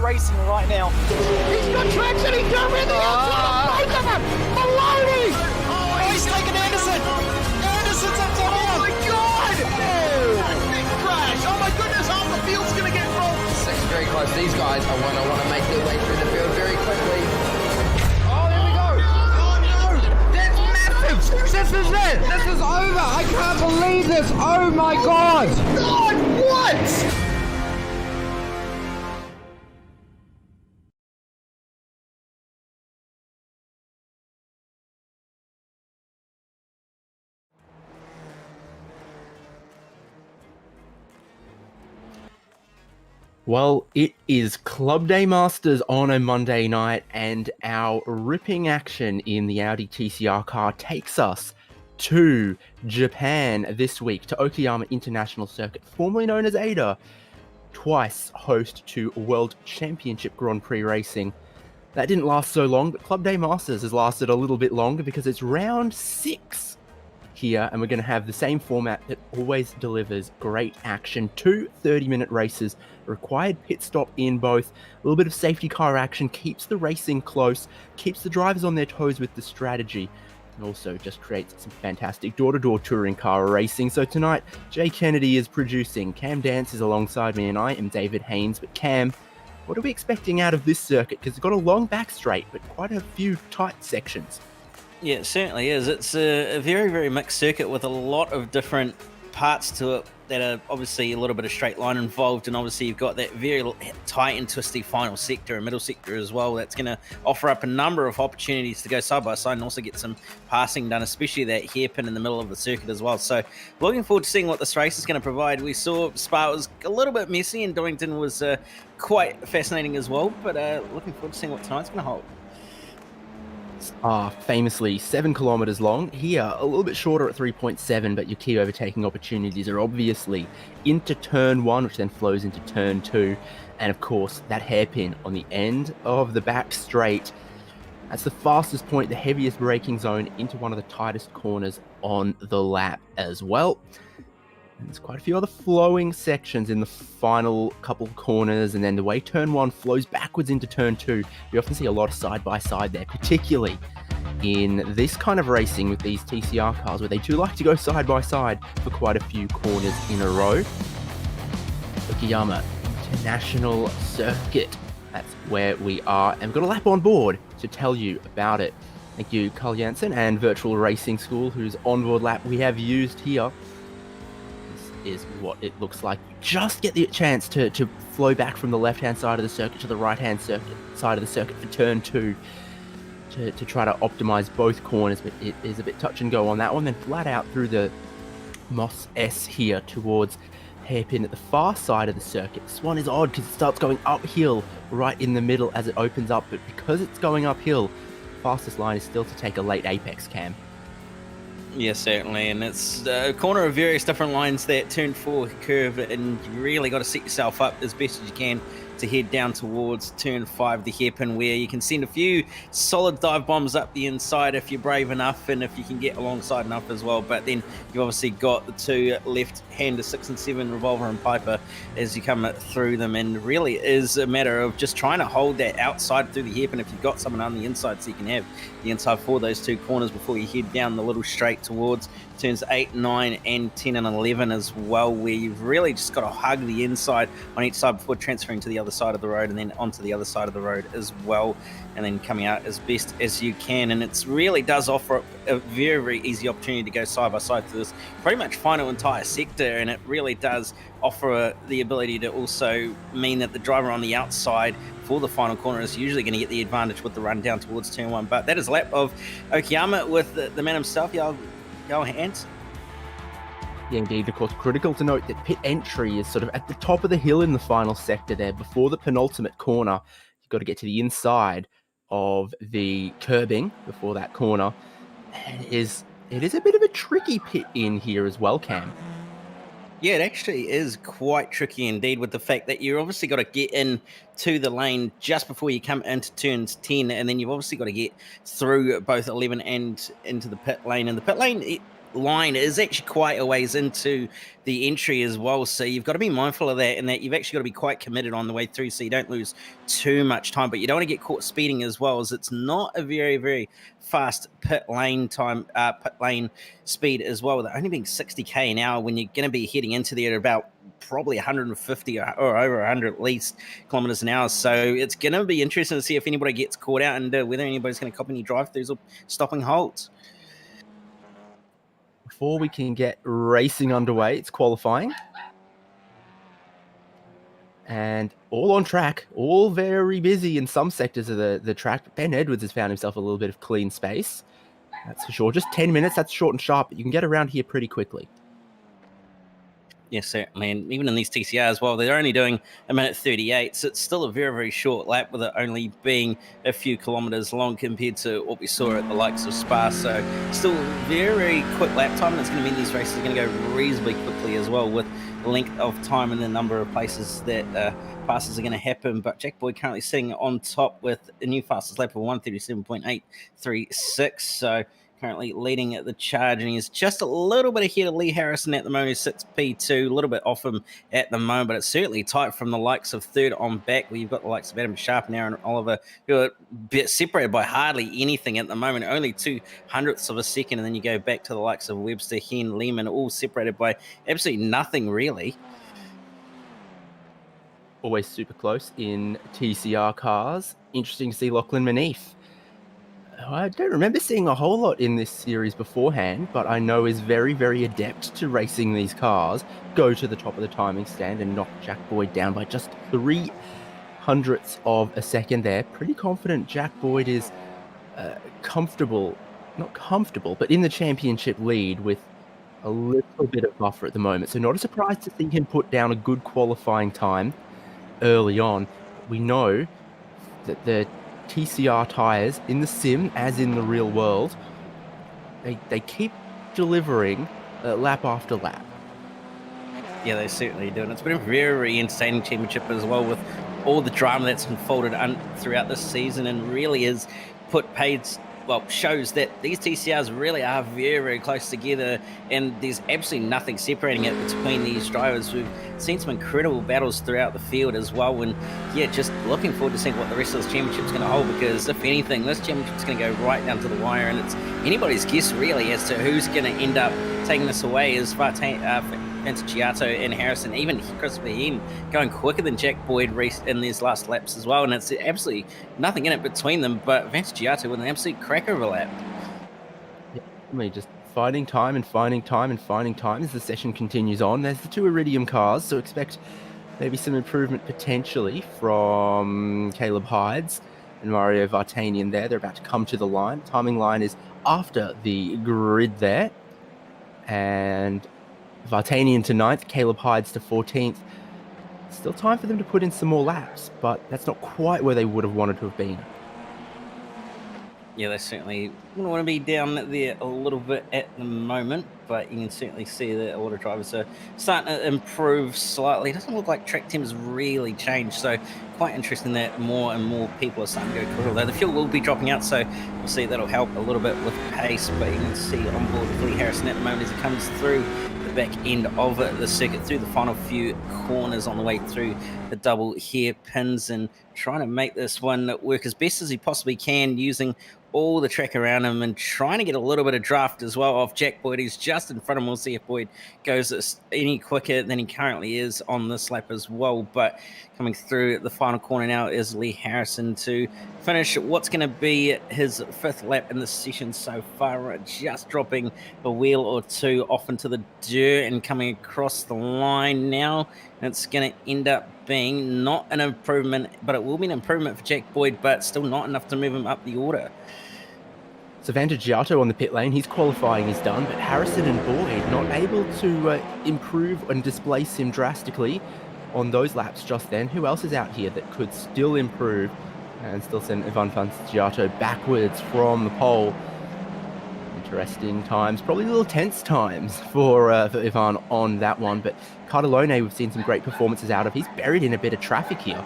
racing right now. He's got traction, he's got rid of the outside of both of them! Maloney! Oh, he's taken Anderson! Anderson's up top here! Oh my god! Oh. Big crash! Oh my goodness, half the field's gonna get rolled! Six very close. These guys are want to make their way through the field very quickly. Oh, there we go! Oh no! That's massive! This is it! This is over! I can't believe this! Oh my god! God, what? Well, it is Club Day Masters on a Monday night, and our ripping action in the Audi TCR car takes us to Japan this week, to Okayama International Circuit, formerly known as ADA, twice host to World Championship Grand Prix racing. That didn't last so long, but Club Day Masters has lasted a little bit longer because it's round 6 here, and we're going to have the same format that always delivers great action. 2 30-minute races, required pit stop in both, a little bit of safety car action, keeps the racing close, keeps the drivers on their toes with the strategy, and also just creates some fantastic door-to-door touring car racing. So tonight, Jay Kennedy is producing, Cam Dance is alongside me, and I am David Haynes. But Cam, what are we expecting out of this circuit? Because it's got a long back straight, but quite a few tight sections. Yeah, it certainly is. It's a very, very mixed circuit with a lot of different parts to it that are obviously a little bit of straight line involved, and obviously you've got that very tight and twisty final sector and middle sector as well. That's going to offer up a number of opportunities to go side by side and also get some passing done, especially that hairpin in the middle of the circuit as well. So looking forward to seeing what this race is going to provide. We saw Spa was a little bit messy and Donington was quite fascinating as well, but looking forward to seeing what tonight's going to hold. Are famously 7 kilometers long. Here, a little bit shorter at 3.7, but your key overtaking opportunities are obviously into turn 1, which then flows into turn 2, and of course that hairpin on the end of the back straight. That's the fastest point, the heaviest braking zone into one of the tightest corners on the lap as well. And there's quite a few other flowing sections in the final couple of corners, and then the way turn 1 flows backwards into turn 2, you often see a lot of side-by-side there, particularly in this kind of racing with these TCR cars, where they do like to go side-by-side for quite a few corners in a row. Okayama International Circuit, that's where we are, and we've got a lap on board to tell you about it. Thank you, Carl Jansen and Virtual Racing School, whose onboard lap we have used here. Is what it looks like. You just get the chance to flow back from the left-hand side of the circuit to the right-hand side of the circuit for turn 2 to try to optimize both corners, but it is a bit touch and go on that one. Then flat out through the Moss S here towards hairpin at the far side of the circuit. This one is odd because it starts going uphill right in the middle as it opens up, but because it's going uphill, fastest line is still to take a late apex, Cam. Yeah, certainly, and it's a corner of various different lines, that turn 4 curve, and you really got to set yourself up as best as you can to head down towards turn 5, the hairpin, where you can send a few solid dive bombs up the inside if you're brave enough and if you can get alongside enough as well. But then you've obviously got the 2 left-hander 6 and 7, Revolver and Piper, as you come through them, and really is a matter of just trying to hold that outside through the hairpin if you've got someone on the inside, so you can have the inside for those 2 corners before you head down the little straight towards turns 8, 9, and 10 and 11 as well, where you've really just got to hug the inside on each side before transferring to the other side of the road and then onto the other side of the road as well, and then coming out as best as you can. And it really does offer a very, very easy opportunity to go side by side through this pretty much final entire sector, and it really does offer the ability to also mean that the driver on the outside for the final corner is usually going to get the advantage with the run down towards turn 1. But that is a lap of Okayama with the man himself, Go Hands. Yeah, indeed. Of course, critical to note that pit entry is sort of at the top of the hill in the final sector there, before the penultimate corner. You've got to get to the inside of the curbing before that corner. And it is a bit of a tricky pit in here as well, Cam. Yeah, it actually is quite tricky indeed, with the fact that you've obviously got to get in to the lane just before you come into turns 10, and then you've obviously got to get through both 11 and into the pit lane. And the pit lane, line is actually quite a ways into the entry as well. So you've got to be mindful of that, and that you've actually got to be quite committed on the way through so you don't lose too much time. But you don't want to get caught speeding as well, as it's not a very, very fast pit lane speed as well. They're only being 60k an hour when you're going to be heading into there at about probably 150 or over 100 at least kilometers an hour. So it's going to be interesting to see if anybody gets caught out and whether anybody's going to copy any drive-throughs or stopping holds. Before we can get racing underway, it's qualifying. And all on track, all very busy in some sectors of the track. Ben Edwards has found himself a little bit of clean space. That's for sure. Just 10 minutes, that's short and sharp, but you can get around here pretty quickly. Yes, certainly. And even in these TCRs as well, they're only doing 1:38, so it's still a very, very short lap, with it only being a few kilometers long compared to what we saw at the likes of Spa. So still very, very quick lap time, and it's going to mean these races are going to go reasonably quickly as well, with the length of time and the number of places that passes are going to happen. But Jack Boyd currently sitting on top with a new fastest lap of 1:37.836. So currently leading the charge, and he's just a little bit ahead of Lee Harrison at the moment, who sits P2, a little bit off him at the moment, but it's certainly tight from the likes of third on back, where you've got the likes of Adam Sharp and Aaron Oliver, who are separated by hardly anything at the moment, only 0.02 of a second, and then you go back to the likes of Webster, Hen, Lehman, all separated by absolutely nothing really. Always super close in TCR cars. Interesting to see Lachlan Manif. I don't remember seeing a whole lot in this series beforehand, but I know is very, very adept to racing these cars. Go to the top of the timing stand and knock Jack Boyd down by just 0.03 of a second there. Pretty confident Jack Boyd is not comfortable, but in the championship lead with a little bit of buffer at the moment. So not a surprise to see him put down a good qualifying time early on. We know that the TCR tires in the sim, as in the real world, they keep delivering lap after lap. Yeah, they certainly do, and it's been a very, very entertaining championship as well, with all the drama that's unfolded throughout this season, and really is shows that these TCRs really are very, very close together, and there's absolutely nothing separating it between these drivers. We've seen some incredible battles throughout the field as well, and yeah, just looking forward to seeing what the rest of this championship is going to hold, because if anything, this championship is going to go right down to the wire, and it's anybody's guess really as to who's going to end up taking this away. Is Giotto and Harrison, even Christopher Hen, going quicker than Jack Boyd in these last laps as well, and it's absolutely nothing in it between them, but Giotto with an absolute cracker of a lap. Yeah, just finding time as the session continues on. There's the two Iridium cars, so expect maybe some improvement potentially from Caleb Hydes and Mario Vartanian there. They're about to come to the line. Timing line is after the grid there, and Vartanian to 9th, Caleb Hydes to 14th. Still time for them to put in some more laps, but that's not quite where they would have wanted to have been. Yeah, they certainly wouldn't want to be down there a little bit at the moment, but you can certainly see that a lot of drivers are starting to improve slightly. It doesn't look like track teams really changed, so quite interesting that more and more people are starting to go quicker. Although the fuel will be dropping out, so we'll see that'll help a little bit with pace, but you can see on board with Lee Harrison at the moment as he comes through the back end of the circuit, through the final few corners on the way through the double hairpins, and trying to make this one work as best as he possibly can, using all the track around him and trying to get a little bit of draft as well off Jack Boyd. He's just in front of him. We'll see if Boyd goes any quicker than he currently is on this lap as well. But coming through the final corner now is Lee Harrison to finish what's going to be his 5th lap in the session so far, just dropping a wheel or two off into the dirt and coming across the line now. It's going to end up being not an improvement, but it will be an improvement for Jack Boyd, but still not enough to move him up the order. So Giotto on the pit lane, his qualifying is done, but Harrison and Boyd not able to improve and displace him drastically on those laps just then. Who else is out here that could still improve and still send Ivan Giotto backwards from the pole? Interesting times, probably a little tense times for Ivan on that one, but Cardellone we've seen some great performances out of. He's buried in a bit of traffic here.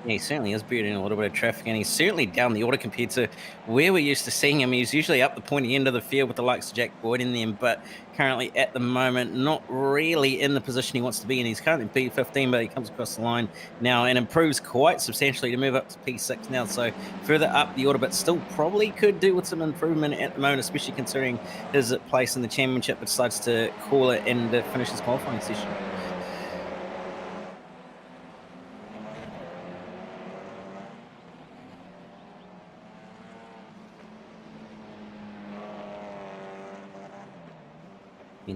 Yeah, he certainly is buried in a little bit of traffic, and he's certainly down the order compared to where we're used to seeing him. He's usually up the pointy end of the field with the likes of Jack Boyd in them, but currently at the moment, not really in the position he wants to be in. He's currently P15, but he comes across the line now and improves quite substantially to move up to P6 now, so further up the order, but still probably could do with some improvement at the moment, especially considering his place in the championship, but decides to call it and finish his qualifying session.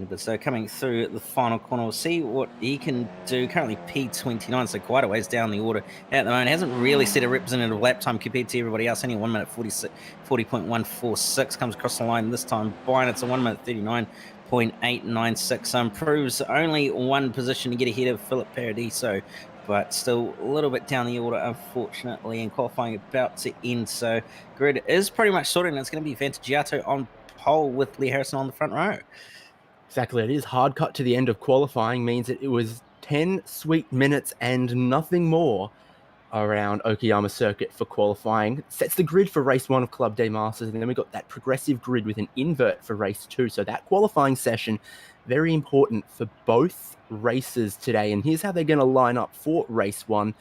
But so coming through the final corner, we'll see what he can do. Currently P29, so quite a ways down the order at the moment. Hasn't really set a representative lap time compared to everybody else. Only 1 minute 40.146 comes across the line this time by, and it's a 1 minute 39.896. Improves only one position to get ahead of Philip Paradiso, but still a little bit down the order, unfortunately, and qualifying about to end. So grid is pretty much sorted, and it's going to be Vantagiato on pole with Lee Harrison on the front row. Exactly, it is. Hard cut to the end of qualifying means that it was 10 sweet minutes and nothing more around Okayama circuit for qualifying. Sets the grid for race 1 of Club Day Masters, and then we got that progressive grid with an invert for race 2. So that qualifying session, very important for both races today. And here's how they're going to line up for race 1.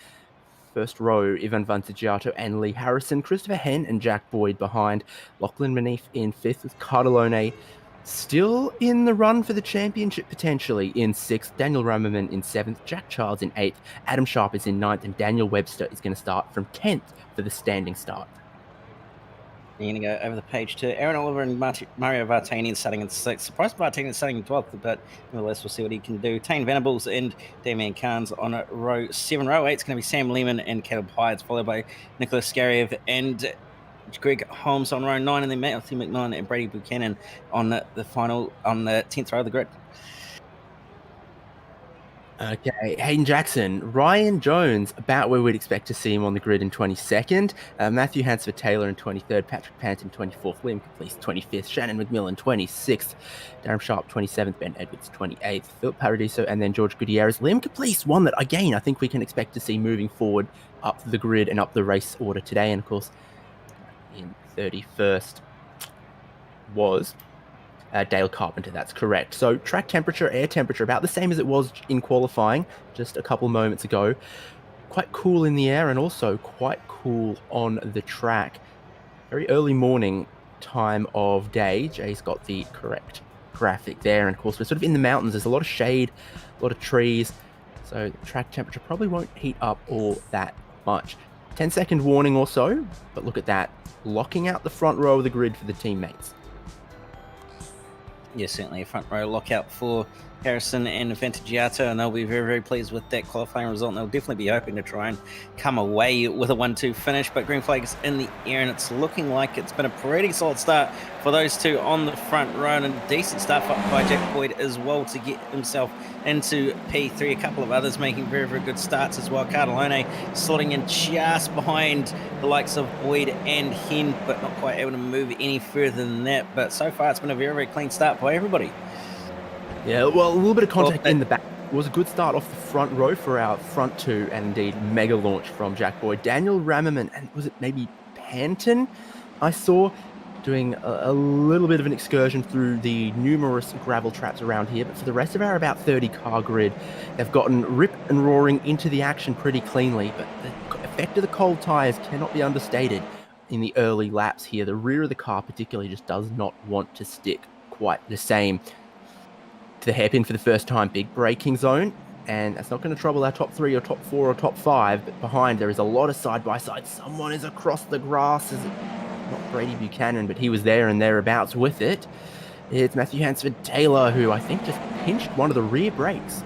First row, Ivan Vantagiato and Lee Harrison, Christopher Henn and Jack Boyd behind, Lachlan Manif in 5th with Cardellone still in the run for the championship potentially in 6th, Daniel Rammerman in 7th, Jack Childs in 8th, Adam Sharp is in 9th, and Daniel Webster is going to start from 10th for the standing start. You're going to go over the page to Aaron Oliver and Mario Vartanian starting in 6th. Surprised Vartanian starting in 12th, but nevertheless, we'll see what he can do. Tane Venables and Damian Carnes on row 7. Row 8 is going to be Sam Lehman and Caleb Hydes, followed by Nicholas Skariev and Greg Holmes on row 9, and then Matthew McMillan and Brady Buchanan on the 10th row of the grid. Okay, Hayden Jackson, Ryan Jones, about where we'd expect to see him on the grid in 22nd. Matthew Hansford Taylor in 23rd, Patrick Panton 24th, Liam Caplice 25th, Shannon McMillan 26th, Darren Sharp 27th, Ben Edwards 28th, Philip Paradiso, and then George Gutierrez. Liam Caplice, one that, again, I think we can expect to see moving forward up the grid and up the race order today. And, of course, in 31st was Dale Carpenter, that's correct. So track temperature, air temperature, about the same as it was in qualifying just a couple moments ago. Quite cool in the air and also quite cool on the track. Very early morning time of day. Jay's got the correct graphic there. And of course, we're sort of in the mountains. There's a lot of shade, a lot of trees. So the track temperature probably won't heat up all that much. 10-second warning or so, but look at that. Locking out the front row of the grid for the teammates. Yeah, certainly a front row lockout for Harrison and Vantagiato, and they'll be very, very pleased with that qualifying result, and they'll definitely be hoping to try and come away with a 1-2 finish, but green flag is in the air, and it's looking like it's been a pretty solid start for those two on the front row, and a decent start by Jack Boyd as well to get himself into P3. A couple of others making very, very good starts as well. Cardellone slotting in just behind the likes of Boyd and Henn, but not quite able to move any further than that, but so far it's been a very, very clean start by everybody. Yeah, well, a little bit of contact in the back. It was a good start off the front row for our front two, and indeed mega launch from Jack Boyd. Daniel Rammerman, and was it maybe Panton I saw, doing a little bit of an excursion through the numerous gravel traps around here, but for the rest of our about 30 car grid, they've gotten rip and roaring into the action pretty cleanly, but the effect of the cold tyres cannot be understated in the early laps here. The rear of the car particularly just does not want to stick quite the same. To the hairpin for the first time, big braking zone, and that's not going to trouble our top 3 or top 4 or top 5, but behind there is a lot of side-by-side. Someone is across the grass. Is it not Brady Buchanan, but he was there and thereabouts with it. It's Matthew Hansford Taylor, who I think just pinched one of the rear brakes.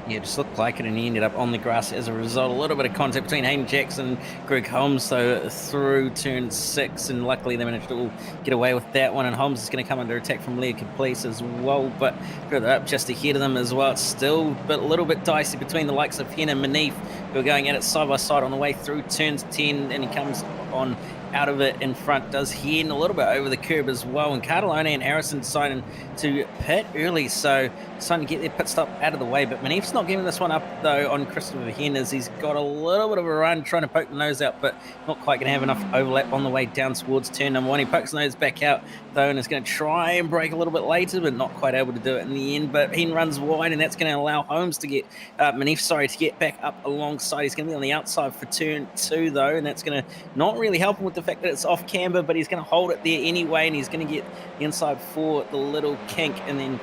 Yeah, just looked like it, and he ended up on the grass as a result. A little bit of contact between Hayden Jackson and Greg Holmes, so through turn 6, and luckily they managed to all get away with that one, and Holmes is going to come under attack from Leah Caplice as well, but further up just ahead of them as well. It's still a little bit dicey between the likes of Henn and Manif, who are going at it side by side on the way through turns 10, and he comes on out of it in front, does head a little bit over the curb as well. And Cardellone and Harrison deciding to pit early, so deciding to get their pit stop out of the way. But Manif's not giving this one up, though, on Christopher Hen, as he's got a little bit of a run trying to poke the nose out, but not quite going to have enough overlap on the way down towards turn number 1. He pokes the nose back out, though, and is going to try and brake a little bit later, but not quite able to do it in the end. But Hen runs wide, and that's going to allow Holmes to get to get back up alongside. He's going to be on the outside for turn 2, though, and that's going to not really help him with the fact that it's off camber, but he's going to hold it there anyway, and he's going to get the inside for the little kink, and then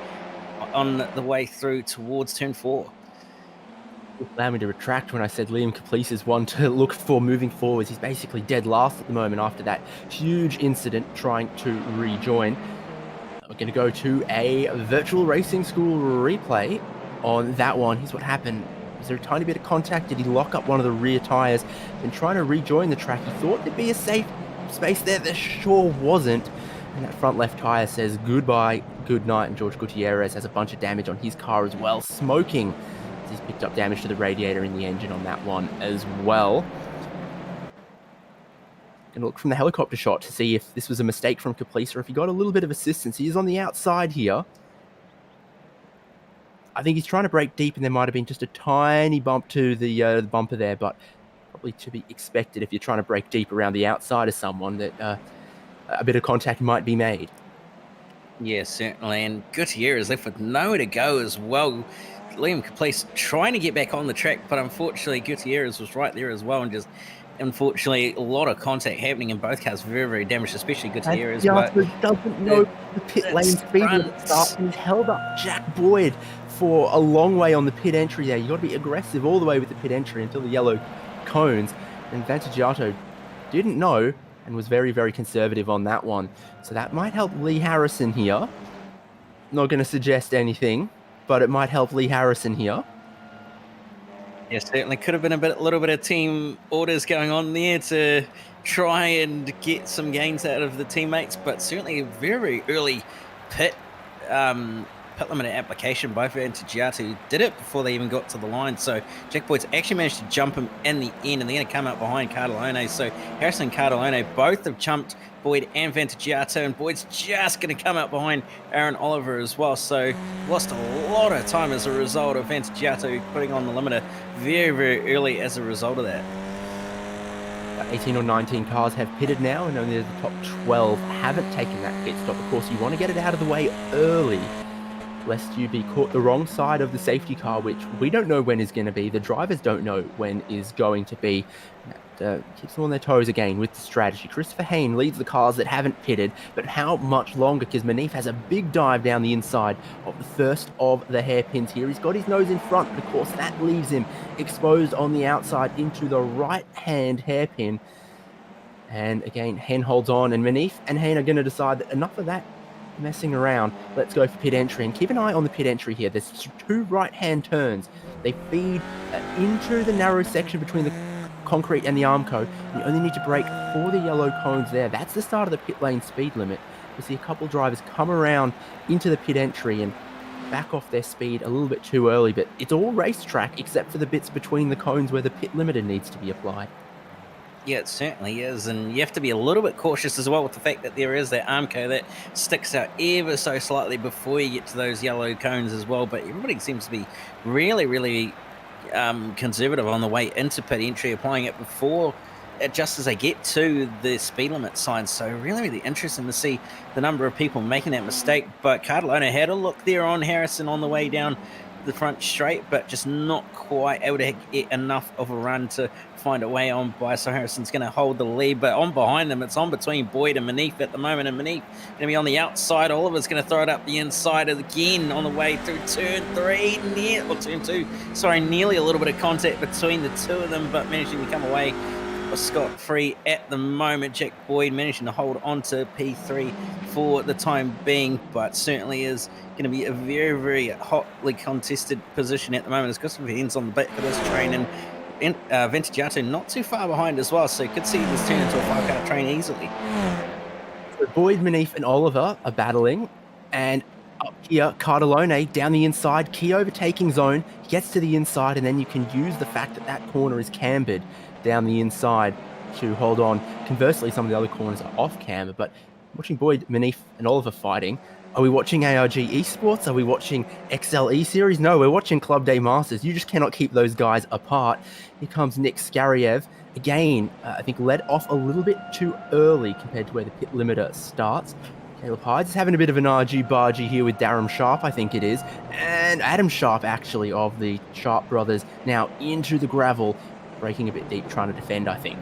on the way through towards turn 4. Allow me to retract when I said Liam Caplice is one to look for moving forwards. He's basically dead last at the moment after that huge incident trying to rejoin. We're going to go to a virtual racing school replay on that one. Here's what happened. Was there a tiny bit of contact? Did he lock up one of the rear tyres and trying to rejoin the track? He thought there'd be a safe space there. There sure wasn't. And that front left tyre says goodbye, good night. And George Gutierrez has a bunch of damage on his car as well, smoking. He's picked up damage to the radiator in the engine on that one as well. Going to look from the helicopter shot to see if this was a mistake from Caplice or if he got a little bit of assistance. He is on the outside here. I think he's trying to brake deep, and there might have been just a tiny bump to the bumper there, but probably to be expected if you're trying to brake deep around the outside of someone that a bit of contact might be made. Yeah, certainly. And Gutierrez left with nowhere to go as well. Liam Caplice trying to get back on the track, but unfortunately Gutierrez was right there as well, and just unfortunately a lot of contact happening in both cars. Very, very damaged, especially Gutierrez. But doesn't know the pit lane speed limit starts, and he's held up Jack Boyd for a long way on the pit entry there. You got to be aggressive all the way with the pit entry until the yellow cones, and Vantagiato didn't know and was very, very conservative on that one. So that might help Lee Harrison here. Not going to suggest anything, but it might help Lee Harrison here. Yeah, certainly could have been a little bit of team orders going on there to try and get some gains out of the teammates, but certainly a very early pit limit application by Vantagiato. Did it before they even got to the line, so Jack Boyd's actually managed to jump him in the end, and they're going to come out behind Cardellone. So Harrison and Cardellone both have jumped Boyd and Vantagiato, and Boyd's just going to come out behind Aaron Oliver as well. So lost a lot of time as a result of Vantagiato putting on the limiter very, very early as a result of that. 18 or 19 cars have pitted now, and only the top 12 haven't taken that pit stop. Of course, you want to get it out of the way early, lest you be caught the wrong side of the safety car, which we don't know when is going to be. The drivers don't know when is going to be. That keeps them on their toes again with the strategy. Christopher Hayne leads the cars that haven't pitted, but how much longer? Because Manif has a big dive down the inside of the first of the hairpins here. He's got his nose in front, but of course that leaves him exposed on the outside into the right-hand hairpin. And again, Hayne holds on, and Manif and Hayne are going to decide that enough of that messing around. Let's go for pit entry, and keep an eye on the pit entry here. There's 2 right-hand turns. They feed into the narrow section between the concrete and the Armco. You only need to brake for the yellow cones there. That's the start of the pit lane speed limit. We see a couple of drivers come around into the pit entry and back off their speed a little bit too early, but it's all racetrack except for the bits between the cones where the pit limiter needs to be applied. Yeah, it certainly is, and you have to be a little bit cautious as well with the fact that there is that Armco that sticks out ever so slightly before you get to those yellow cones as well. But everybody seems to be really, really conservative on the way into pit entry, applying it before, just as they get to the speed limit sign. So really, really interesting to see the number of people making that mistake. But Cardellone had a look there on Harrison on the way down the front straight, but just not quite able to get enough of a run to find a way on by. So Harrison's going to hold the lead, but on behind them, it's on between Boyd and Manif at the moment, and Manif going to be on the outside. Oliver's going to throw it up the inside again on the way through turn 3, turn 2. Sorry, nearly a little bit of contact between the two of them, but managing to come away scot-free at the moment. Jack Boyd managing to hold on to P3 for the time being, but certainly is going to be a very, very hotly contested position at the moment as Christopher Hens on the back of this train, and Vantagiato not too far behind as well, so you could see this turn into a 5-car train easily. So Boyd, Manif and Oliver are battling, and up here, Cardellone down the inside, key overtaking zone, he gets to the inside, and then you can use the fact that that corner is cambered down the inside to hold on. Conversely, some of the other corners are off camera, but watching Boyd, Manif, and Oliver fighting. Are we watching ARG Esports? Are we watching XLE Series? No, we're watching Club Day Masters. You just cannot keep those guys apart. Here comes Nick Skariev. Again, I think led off a little bit too early compared to where the pit limiter starts. Caleb Hydes is having a bit of an argy-bargy here with Darren Sharp, I think it is. And Adam Sharp, actually, of the Sharp brothers, now into the gravel, breaking a bit deep, trying to defend, I think.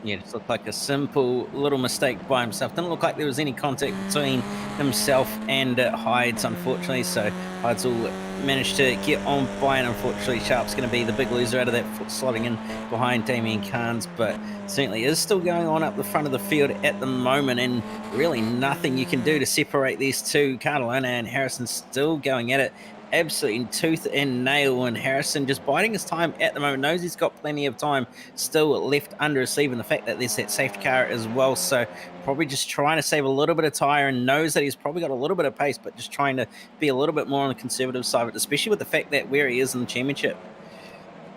Yeah, just looked like a simple little mistake by himself. Didn't look like there was any contact between himself and Hydes, unfortunately. So Hydes will manage to get on by, and unfortunately Sharp's going to be the big loser out of that, slotting in behind Damien Carnes. But certainly is still going on up the front of the field at the moment, and really nothing you can do to separate these two. Cardellona and Harrison still going at it. Absolutely in tooth and nail, and Harrison just biding his time at the moment, knows he's got plenty of time still left under his sleeve, and the fact that there's that safety car as well, so probably just trying to save a little bit of tire, and knows that he's probably got a little bit of pace, but just trying to be a little bit more on the conservative side, especially with the fact that where he is in the championship.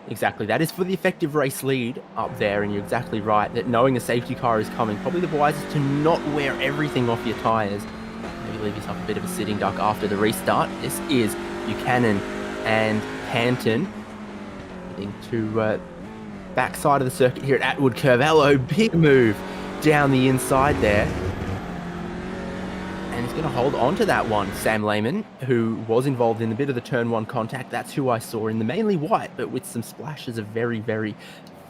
Exactly, that is for the effective race lead up there, and you're exactly right that knowing a safety car is coming, probably the wisest to not wear everything off your tires. Maybe leave yourself a bit of a sitting duck after the restart. This is Buchanan and Panton heading to backside of the circuit here at Atwood Curve. Hello, big move down the inside there. And he's going to hold on to that one. Sam Lehman, who was involved in a bit of the turn one contact. That's who I saw in the mainly white, but with some splashes of very, very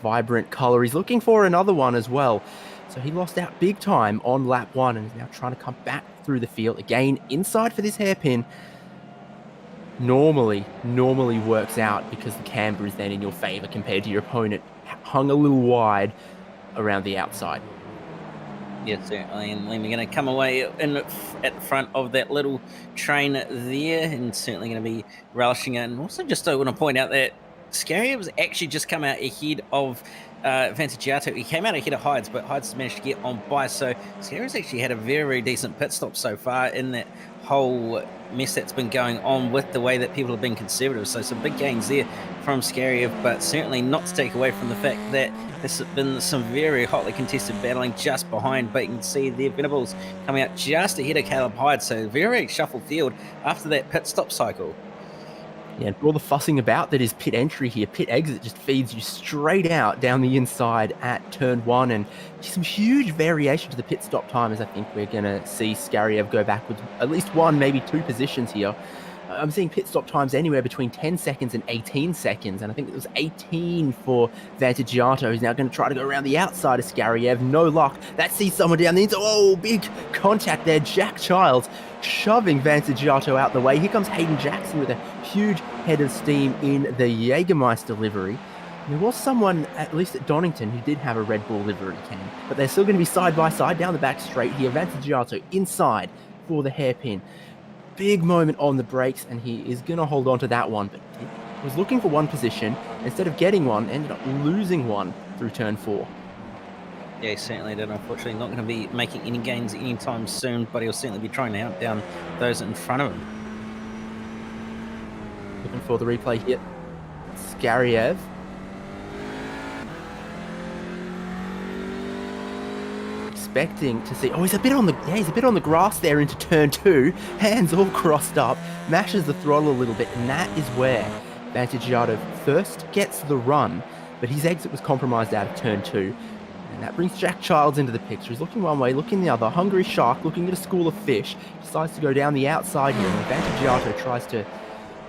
vibrant color. He's looking for another one as well. So he lost out big time on lap one and is now trying to come back through the field. Again, inside for this hairpin. Normally works out because the camber is then in your favor compared to your opponent. Hung a little wide around the outside. Yeah, certainly. And Lehman going to come away at the front of that little train there, and certainly going to be relishing it. And also just I want to point out that Skariev actually just come out ahead of Vantagiato. He came out ahead of Hydes, but Hydes has managed to get on by. So Skarriev's actually had a very, very decent pit stop so far in that whole mess that's been going on with the way that people have been conservative. So some big gains there from Skariev, but certainly not to take away from the fact that there's been some very hotly contested battling just behind. But you can see the Venables coming out just ahead of Caleb Hyde. So very shuffled field after that pit stop cycle. Yeah, and for all the fussing about that is pit entry here. Pit exit just feeds you straight out down the inside at turn one, and some huge variation to the pit stop time, as I think we're going to see Skariev go backwards at least one, maybe two positions here. I'm seeing pit stop times anywhere between 10 seconds and 18 seconds, and I think it was 18 for Vantagiato, who's now going to try to go around the outside of Skariev. No luck. That sees someone down the inside. Oh, big contact there. Jack Childs shoving Vantagiato out the way. Here comes Hayden Jackson with a huge head of steam in the Jägermeister livery. And there was someone, at least at Donington, who did have a Red Bull livery can, but they're still going to be side by side down the back straight here. Vantagiato inside for the hairpin. Big moment on the brakes, and he is going to hold on to that one, but he was looking for one position. Instead of getting one, ended up losing one through turn four. Yeah, he certainly did. Unfortunately, not going to be making any gains anytime soon, but he'll certainly be trying to hunt down those in front of him. Looking for the replay here. Skariev. Expecting to see, he's a bit on the grass there into turn two, hands all crossed up, mashes the throttle a little bit, and that is where Vantagiato first gets the run, but his exit was compromised out of turn two, and that brings Jack Childs into the picture. He's looking one way, looking the other. Hungry Shark looking at a school of fish, decides to go down the outside here, and Vantagiato tries to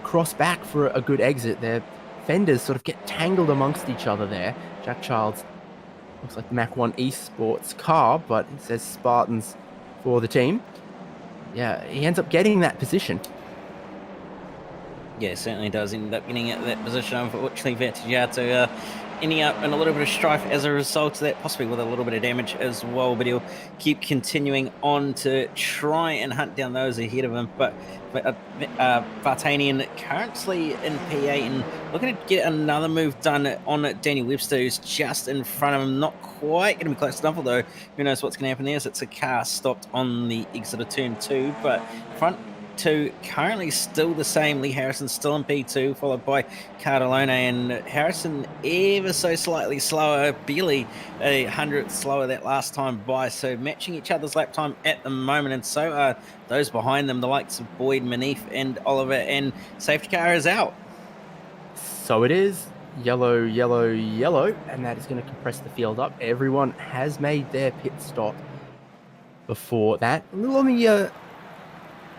cross back for a good exit. Their fenders sort of get tangled amongst each other there. Jack Childs looks like the Mach 1 Esports car, but it says Spartans for the team. Yeah, he ends up getting that position. Yeah, certainly does end up getting at that position. Unfortunately, Vantagiato ending up in a little bit of strife as a result of that, possibly with a little bit of damage as well, but he'll keep continuing on to try and hunt down those ahead of him. But Vartanian currently in P8 and looking to get another move done on Danny Webster, who's just in front of him. Not quite going to be close enough, although who knows what's going to happen there, as it's a car stopped on the exit of turn two, but front P2. Currently still the same. Lee Harrison still in P2, followed by Cardellone, and Harrison ever so slightly slower, barely a hundredth slower that last time by. So matching each other's lap time at the moment, and so are those behind them, the likes of Boyd, Manif, and Oliver, and safety car is out. So it is. Yellow, yellow, yellow, and that is going to compress the field up. Everyone has made their pit stop before that. A little on the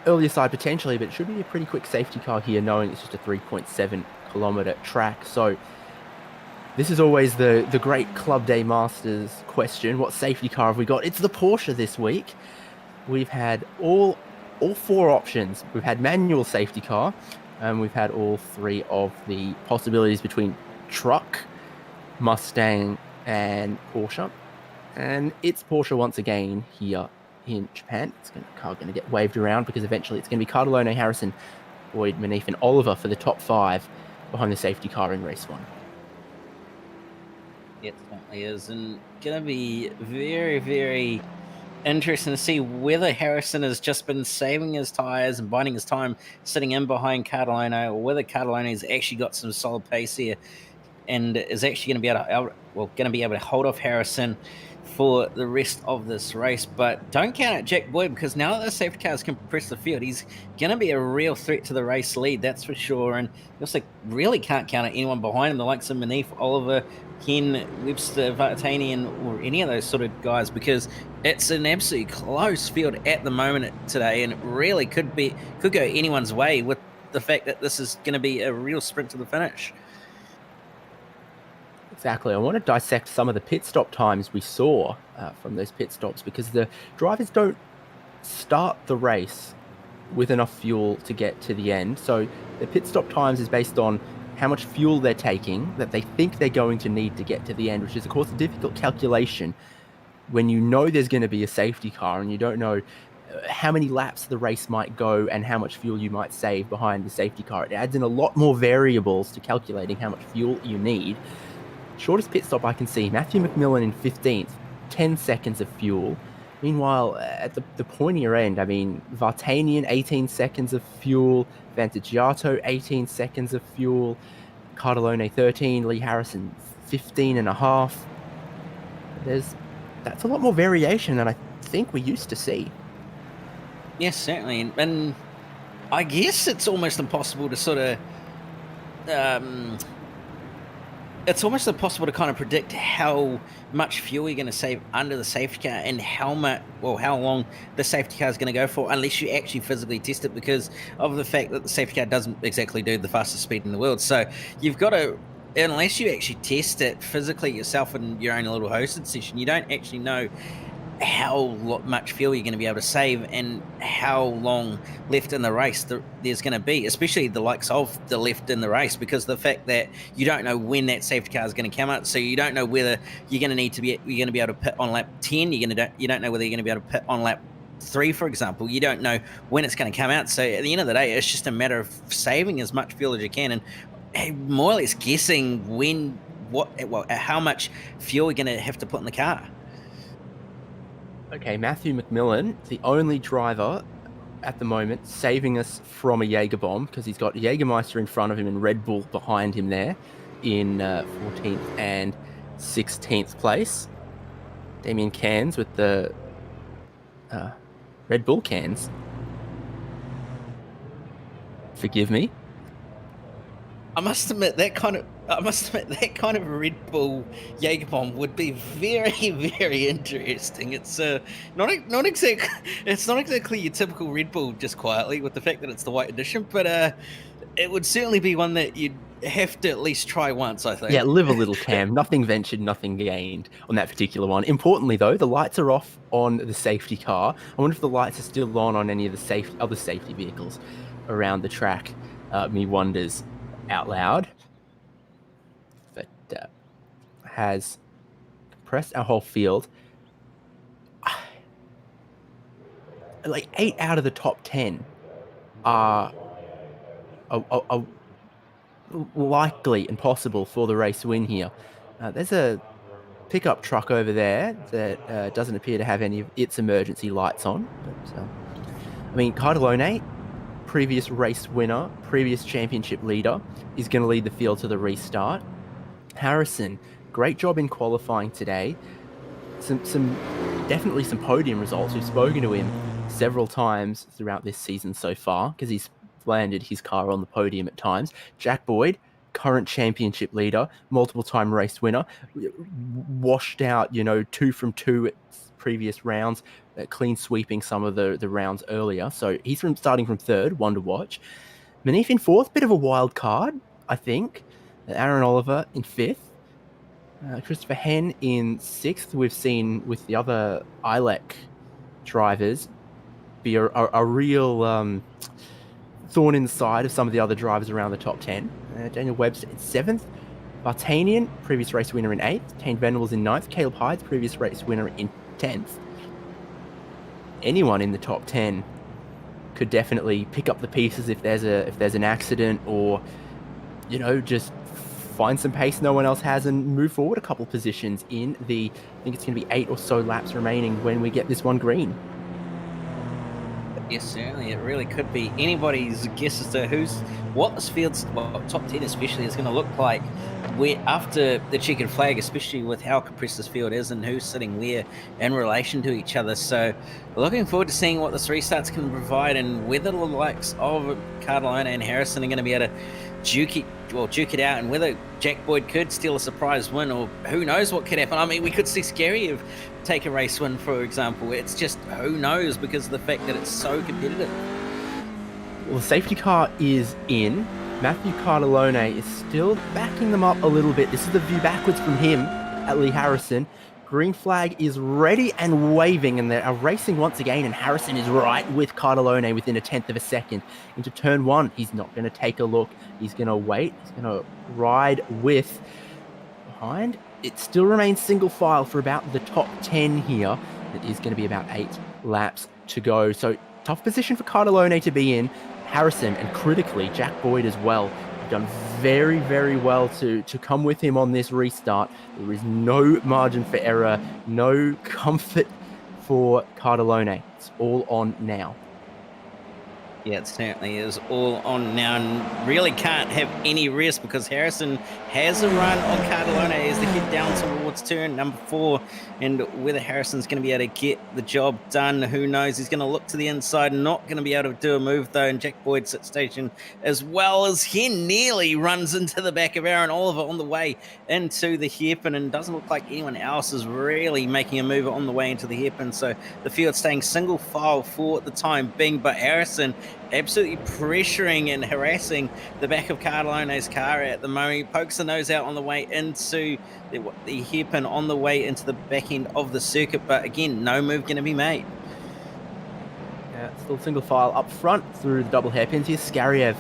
earlier side potentially, but it should be a pretty quick safety car here, knowing it's just a 3.7 kilometer track. So this is always the great Club Day Masters question. What safety car have we got? It's the Porsche this week. We've had all four options. We've had manual safety car, and we've had all three of the possibilities between truck, Mustang, and Porsche. And it's Porsche once again here in Japan. It's going to get waved around because eventually it's going to be Cardellone, Harrison, Boyd, Manif, and Oliver for the top 5 behind the safety car in race 1. It certainly is, and going to be very, very interesting to see whether Harrison has just been saving his tyres and biding his time sitting in behind Cardellone, or whether Cardellone actually got some solid pace here and is actually going to be able to hold off Harrison for the rest of this race. But don't count out Jack Boyd, because now that the safety cars can compress the field, he's going to be a real threat to the race lead, that's for sure. And you also really can't count out anyone behind him, the likes of Manif, Oliver, Ken, Webster, Vartanian, or any of those sort of guys, because it's an absolutely close field at the moment today, and it really could go anyone's way with the fact that this is going to be a real sprint to the finish. Exactly. I want to dissect some of the pit stop times we saw from those pit stops, because the drivers don't start the race with enough fuel to get to the end. So the pit stop times is based on how much fuel they're taking that they think they're going to need to get to the end, which is, of course, a difficult calculation when you know there's going to be a safety car and you don't know how many laps the race might go and how much fuel you might save behind the safety car. It adds in a lot more variables to calculating how much fuel you need. Shortest pit stop I can see, Matthew McMillan in 15th, 10 seconds of fuel. Meanwhile, at the pointier end, I mean, Vartanian, 18 seconds of fuel, Vantagiato, 18 seconds of fuel, Cardellone, 13, Lee Harrison, 15 and a half. That's a lot more variation than I think we used to see. Yes, certainly. And I guess it's almost impossible to sort of... it's almost impossible to kind of predict how much fuel you're going to save under the safety car and how long the safety car is going to go for, unless you actually physically test it, because of the fact that the safety car doesn't exactly do the fastest speed in the world. So you've got to, unless you actually test it physically yourself in your own little hosted session, you don't actually know how much fuel you're going to be able to save and how long left in the race there's going to be, especially the likes of the left in the race, because the fact that you don't know when that safety car is going to come out, so you don't know whether you're going to be able to pit on lap 10, you don't know whether you're going to be able to pit on lap 3, for example. You don't know when it's going to come out, so at the end of the day, it's just a matter of saving as much fuel as you can and more or less guessing how much fuel you're going to have to put in the car. Okay, Matthew McMillan, the only driver at the moment saving us from a Jaeger bomb, because he's got Jägermeister in front of him and Red Bull behind him there in 14th and 16th place. Damien Cairns with the Red Bull cans. Forgive me. I must admit that kind of Red Bull Jaeger bomb would be very, very interesting. It's not exactly your typical Red Bull, just quietly, with the fact that it's the white edition, but it would certainly be one that you'd have to at least try once, I think. Yeah, live a little, Cam. Nothing ventured, nothing gained on that particular one. Importantly, though, the lights are off on the safety car. I wonder if the lights are still on any of the other safety vehicles around the track. Me wonders out loud. But has compressed our whole field. Like 8 out of the top 10 are likely and possible for the race win here. There's a pickup truck over there that doesn't appear to have any of its emergency lights on. But I mean, Cardellone, previous race winner, previous championship leader, is going to lead the field to the restart. Harrison, great job in qualifying today. Definitely some podium results. We've spoken to him several times throughout this season so far because he's landed his car on the podium at times. Jack Boyd, current championship leader, multiple time race winner, washed out, 2 from 2 at previous rounds, clean sweeping some of the rounds earlier. So he's starting from third, one to watch. Manif in fourth, bit of a wild card, I think. Aaron Oliver in fifth. Christopher Henn in sixth. We've seen with the other ILEC drivers be a real thorn in the side of some of the other drivers around the top 10. Daniel Webster in seventh. Vartanian, previous race winner in eighth. Tane Venables in ninth. Caleb Hydes, previous race winner in 10th. Anyone in the top 10 could definitely pick up the pieces if there's an accident, or just find some pace no one else has and move forward a couple positions in the, I think it's going to be 8 or so laps remaining when we get this one green. Yes, certainly. It really could be anybody's guess as to what this field's, top 10 especially, is going to look like after the checkered flag, especially with how compressed this field is and who's sitting where in relation to each other. So looking forward to seeing what this restart's can provide and whether the likes of Cardalona and Harrison are going to be able to duke it out, and whether Jack Boyd could steal a surprise win, or who knows what could happen. I mean, we could see Scary take a race win, for example. It's just who knows because of the fact that it's so competitive. Well, the safety car is in. Matthew Cardalone is still backing them up a little bit. This is the view backwards from him at Lee Harrison. Green flag is ready and waving, and they are racing once again, and Harrison is right with Cardalone within a tenth of a second. Into turn one, he's not going to take a look. He's going to wait. He's going to ride with behind. It still remains single file for about the top 10 here. It is going to be about 8 laps to go. So tough position for Cardalone to be in. Harrison, and critically Jack Boyd as well, have done very, very well to come with him on this restart. There is no margin for error, no comfort for Cardalone. It's all on now. Yeah, it certainly is all on now, and really can't have any rest because Harrison has a run on Cardalone as they head down towards turn number 4, and whether Harrison's going to be able to get the job done, who knows. He's going to look to the inside, not going to be able to do a move though, and Jack Boyd's at station as well as he nearly runs into the back of Aaron Oliver on the way into the hairpin, and doesn't look like anyone else is really making a move on the way into the hairpin, so the field staying single file for the time being, but Harrison absolutely pressuring and harassing the back of Cardalone's car at the moment. He pokes the nose out on the way into the hairpin on the way into the back end of the circuit, but again, no move going to be made. Yeah, still single file up front through the double hairpins. Here's Skariev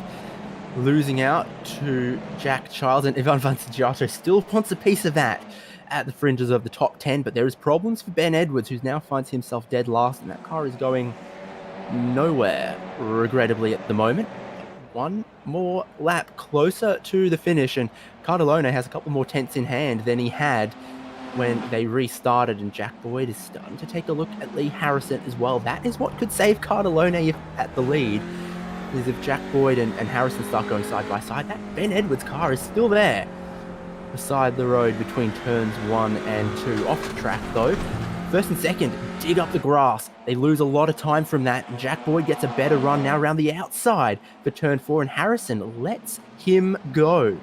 losing out to Jack Childs, and Ivan Vansigiato still wants a piece of that at the fringes of the top 10, but there is problems for Ben Edwards, who now finds himself dead last, and that car is going nowhere, regrettably, at the moment. One more lap closer to the finish, and Cardalone has a couple more tenths in hand than he had when they restarted, and Jack Boyd is starting to take a look at Lee Harrison as well. That is what could save Cardalone at the lead, is if Jack Boyd and Harrison start going side by side. That Ben Edwards car is still there beside the road between turns 1 and 2. Off the track though, first and second dig up the grass. They lose a lot of time from that, and Jack Boyd gets a better run now around the outside for turn 4, and Harrison lets him go.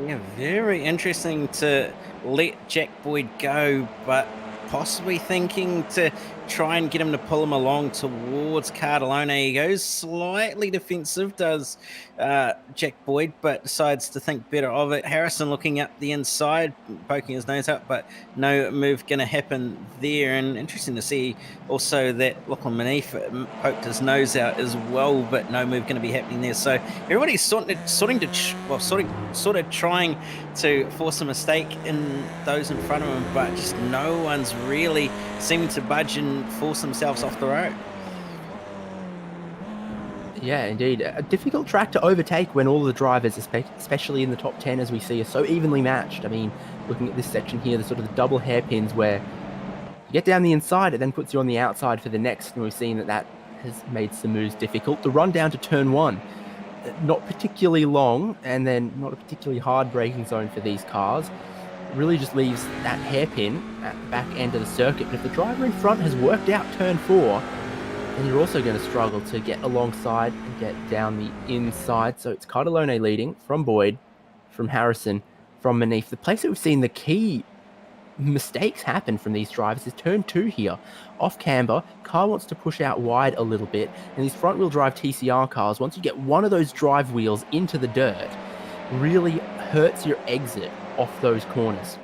Yeah, very interesting to let Jack Boyd go, but possibly thinking to try and get him to pull him along towards Cardalone. He goes slightly defensive, does Jack Boyd, but decides to think better of it. Harrison looking up the inside, poking his nose up, but no move going to happen there. And interesting to see also that Lachlan Manif poked his nose out as well, but no move going to be happening there. So everybody's sort of trying to force a mistake in those in front of him, but just no one's really seeming to budge and force themselves off the road. Yeah, indeed. A difficult track to overtake when all the drivers, especially in the top 10, as we see, are so evenly matched. I mean, looking at this section here, the sort of the double hairpins where you get down the inside, it then puts you on the outside for the next, and we've seen that has made some moves difficult. The run down to turn 1, not particularly long, and then not a particularly hard braking zone for these cars. It really just leaves that hairpin at the back end of the circuit. But if the driver in front has worked out turn 4, then you're also going to struggle to get alongside and get down the inside. So it's Cartalone leading from Boyd, from Harrison, from Manif. The place that we've seen the key mistakes happen from these drivers is turn 2 here. Off camber, car wants to push out wide a little bit, and these front-wheel drive TCR cars, once you get one of those drive wheels into the dirt, really hurts your exit off those corners.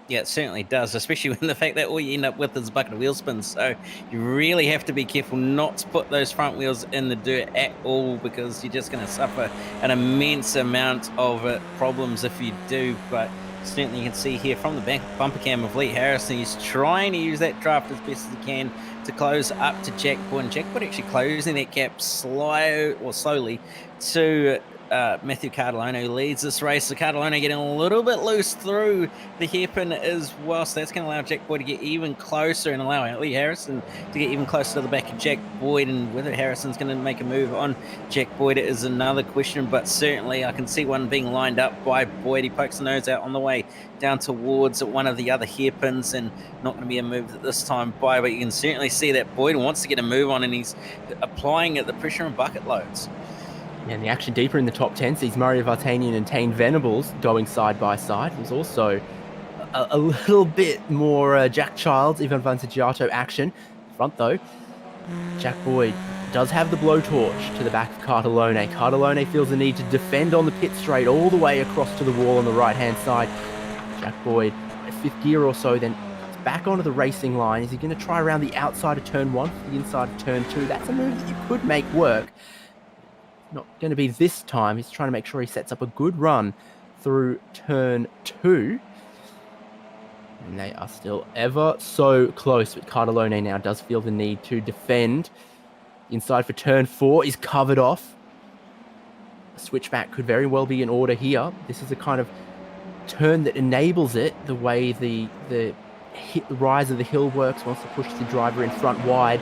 Yeah, it certainly does, especially when the fact that all you end up with is a bucket of wheel spins. So you really have to be careful not to put those front wheels in the dirt at all, because you're just going to suffer an immense amount of problems if you do. But certainly you can see here from the back bumper cam of Lee Harrison, he's trying to use that draft as best as he can to close up to Jack Boyd. And Jack Boyd actually closing that gap slowly to Matthew Cartalone, who leads this race. So Cartalone getting a little bit loose through the hairpin as well, so that's going to allow Jack Boyd to get even closer and allow Lee Harrison to get even closer to the back of Jack Boyd. And whether Harrison's going to make a move on Jack Boyd is another question, but certainly I can see one being lined up by Boyd. He pokes the nose out on the way down towards one of the other hairpins, and not going to be a move at this time by, but you can certainly see that Boyd wants to get a move on, and he's applying the pressure and bucket loads. And the action deeper in the top 10 sees Murray Vartanian and Tane Venables going side by side. There's also a little bit more Jack Childs, Ivan Vantagiato action. Front though, Jack Boyd does have the blowtorch to the back of Cartalone. Cartalone feels the need to defend on the pit straight all the way across to the wall on the right-hand side. Jack Boyd, fifth gear or so, then comes back onto the racing line. Is he going to try around the outside of turn 1 for the inside of turn 2? That's a move that you could make work. Not going to be this time. He's trying to make sure he sets up a good run through turn 2. And they are still ever so close, but Cartalone now does feel the need to defend. Inside for turn 4 is covered off. A switchback could very well be in order here. This is a kind of turn that enables it, the way the rise of the hill works, wants to push the driver in front wide.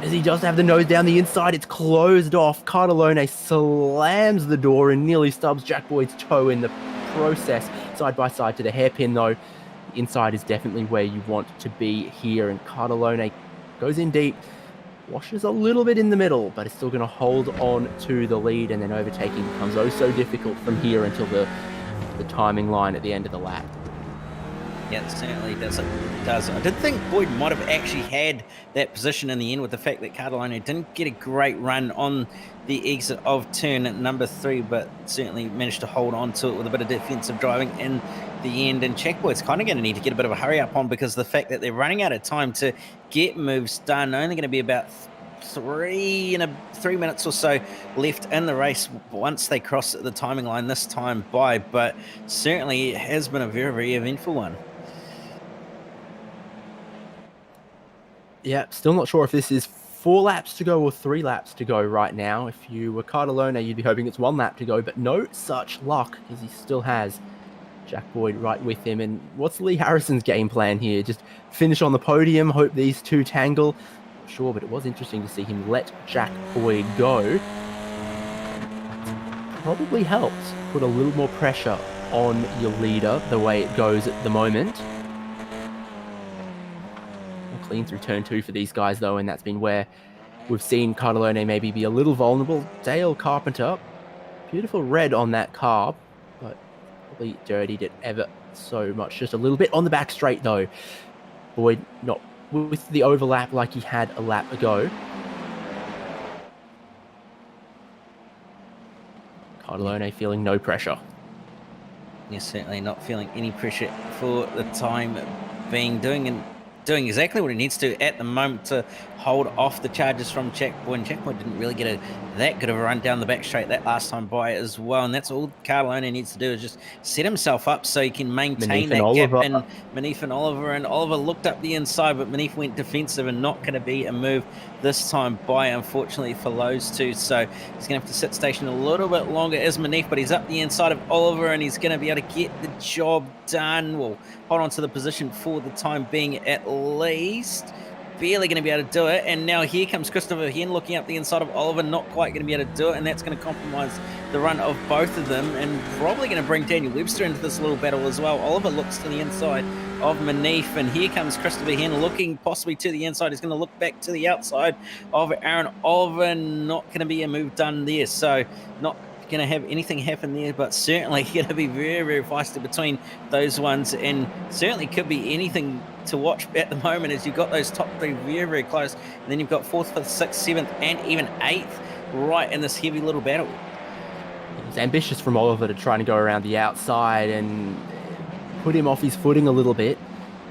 As he does have the nose down the inside, it's closed off. Cartalone slams the door and nearly stubs Jack Boyd's toe in the process. Side by side to the hairpin though. The inside is definitely where you want to be here, and Cartalone goes in deep, washes a little bit in the middle, but is still going to hold on to the lead, and then overtaking becomes oh so difficult from here until the timing line at the end of the lap. Yeah, it certainly does. I did think Boyd might have actually had that position in the end, with the fact that Cartalone didn't get a great run on the exit of turn number 3, but certainly managed to hold on to it with a bit of defensive driving in the end. And Jack Boyd's kind of going to need to get a bit of a hurry up on, because the fact that they're running out of time to get moves done, only going to be about 3 minutes or so left in the race once they cross the timing line this time by, but certainly it has been a very, very eventful one. Yeah, still not sure if this is 4 laps to go or 3 laps to go right now. If you were Cartalone, you'd be hoping it's 1 lap to go, but no such luck, because he still has Jack Boyd right with him. And what's Lee Harrison's game plan here? Just finish on the podium, hope these two tangle? Not sure, but it was interesting to see him let Jack Boyd go. Probably helps put a little more pressure on your leader the way it goes at the moment. Clean through turn 2 for these guys though, and that's been where we've seen Cartalone maybe be a little vulnerable. Dale Carpenter, beautiful red on that car, but probably dirtied it ever so much. Just a little bit on the back straight though. Boyd not with the overlap like he had a lap ago. Cartalone feeling no pressure. Yeah, certainly not feeling any pressure for the time being, doing exactly what he needs to at the moment to hold off the charges from Jack Boyd. And Jack Boyd didn't really get that good of a run down the back straight that last time by as well. And that's all Cartalone needs to do, is just set himself up so he can maintain that gap in Manif and Oliver. And Oliver looked up the inside, but Manif went defensive, and not going to be a move this time by, unfortunately, for those two. So he's going to have to sit station a little bit longer as Manif, but he's up the inside of Oliver, and he's going to be able to get the job done. Well, hold on to the position for the time being at least. barely going to be able to do it. And now here comes Christopher Hen looking up the inside of Oliver, not quite going to be able to do it. And that's going to compromise the run of both of them and probably going to bring Daniel Webster into this little battle as well. Oliver looks to the inside of Manif, and here comes Christopher Hen looking possibly to the inside. He's going to look back to the outside of Aaron Oliver. Not going to be a move done there. So not going to have anything happen there, but certainly going to be very, very feisty between those ones, and certainly could be anything to watch at the moment as you've got those top three very, very close, and then you've got 4th, 5th, 6th, 7th, and even 8th right in this heavy little battle. It's ambitious from Oliver to try and go around the outside and put him off his footing a little bit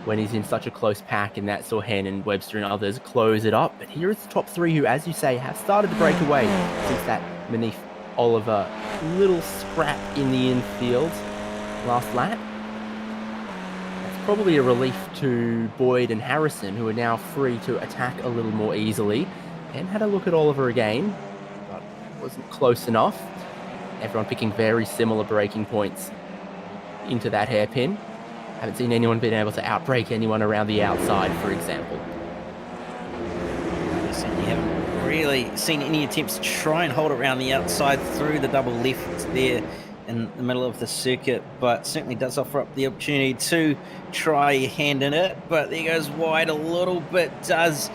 when he's in such a close pack, and that saw Hen and Webster and others close it up. But here is the top three who, as you say, have started to break away since that Manif Oliver little scrap in the infield last lap. That's probably a relief to Boyd and Harrison, who are now free to attack a little more easily. And had a look at Oliver again, but wasn't close enough. Everyone picking very similar braking points into that hairpin. Haven't seen anyone being able to outbrake anyone around the outside, for example. You haven't really seen any attempts to try and hold it around the outside through the double left there in the middle of the circuit, but certainly does offer up the opportunity to try your hand in it. But there goes wide a little bit, does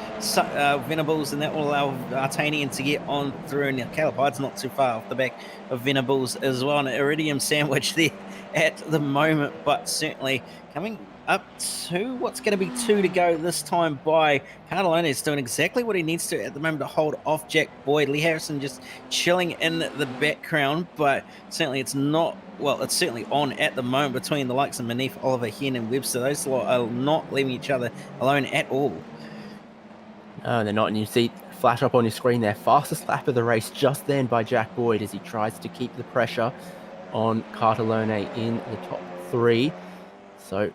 Venables, and that will allow Artanian to get on through. Now Caleb Hyde's not too far off the back of Venables as well, an iridium sandwich there at the moment, but certainly coming up to what's going to be 2 to go this time by Cardellone. Is doing exactly what he needs to at the moment to hold off Jack Boyd. Lee Harrison just chilling in the background, but certainly it's not, well, it's certainly on at the moment between the likes of Manif, Oliver, Hen and Webster. Those lot are not leaving each other alone at all. No, they're not. And you see flash up on your screen there, fastest lap of the race just then by Jack Boyd as he tries to keep the pressure on Cardellone in the top 3. So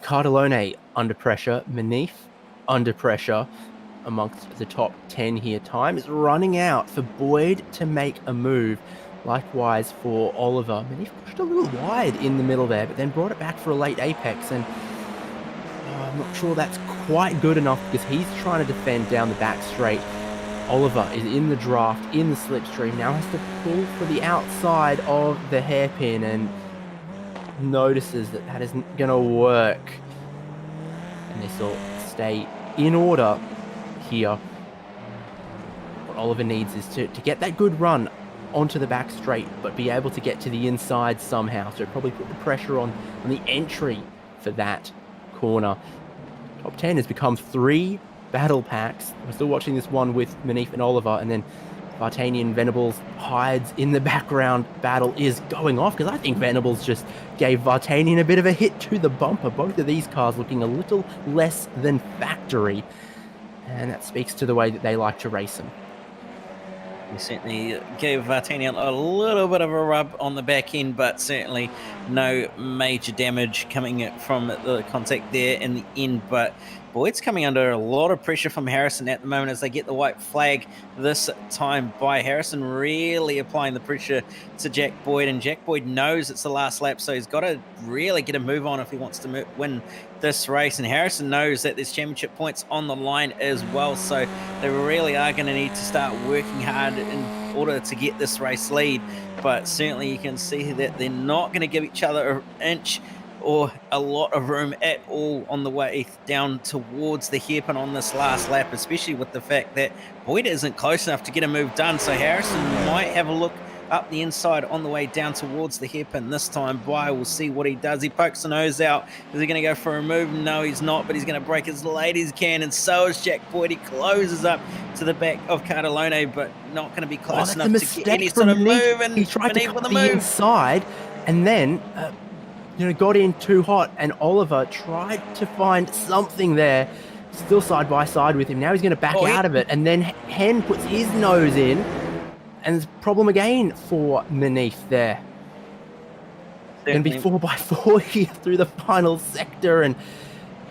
Cardellone under pressure, Manif under pressure amongst the top 10 here. Time is running out for Boyd to make a move. Likewise for Oliver. Manif pushed a little wide in the middle there, but then brought it back for a late apex, and I'm not sure that's quite good enough because he's trying to defend down the back straight. Oliver is in the draft, in the slipstream, now has to pull for the outside of the hairpin and notices that that isn't going to work. And this will stay in order here. What Oliver needs is to get that good run onto the back straight, but be able to get to the inside somehow. So probably put the pressure on the entry for that corner. Top 10 has become 3 battle packs. We're still watching this one with Manif and Oliver, and then Vartanian Venables hides in the background. Battle is going off because I think Venables just gave Vartanian a bit of a hit to the bumper. Both of these cars looking a little less than factory, and that speaks to the way that they like to race them. He certainly gave Vartanian a little bit of a rub on the back end, but certainly no major damage coming from the contact there in the end. But Boyd's coming under a lot of pressure from Harrison at the moment as they get the white flag this time by Harrison, really applying the pressure to Jack Boyd. And Jack Boyd knows it's the last lap, so he's got to really get a move on if he wants to win this race. And Harrison knows that there's championship points on the line as well, so they really are going to need to start working hard in order to get this race lead. But certainly you can see that they're not going to give each other an inch or a lot of room at all on the way down towards the hairpin on this last lap, especially with the fact that Boyd isn't close enough to get a move done. So Harrison might have a look up the inside on the way down towards the hairpin this time by. We'll see what he does. He pokes the nose out. Is he going to go for a move? No, he's not, but he's going to break as late as he can, and so is Jack Boyd. He closes up to the back of Cardellone, but not going to be close enough to get any sort of move. And he tried to cut the inside, and then got in too hot, and Oliver tried to find something there, still side by side with him. Now he's going to back out of it, and then Hen puts his nose in, and there's a problem again for Manif there. Going to be 4x4 here through the final sector, and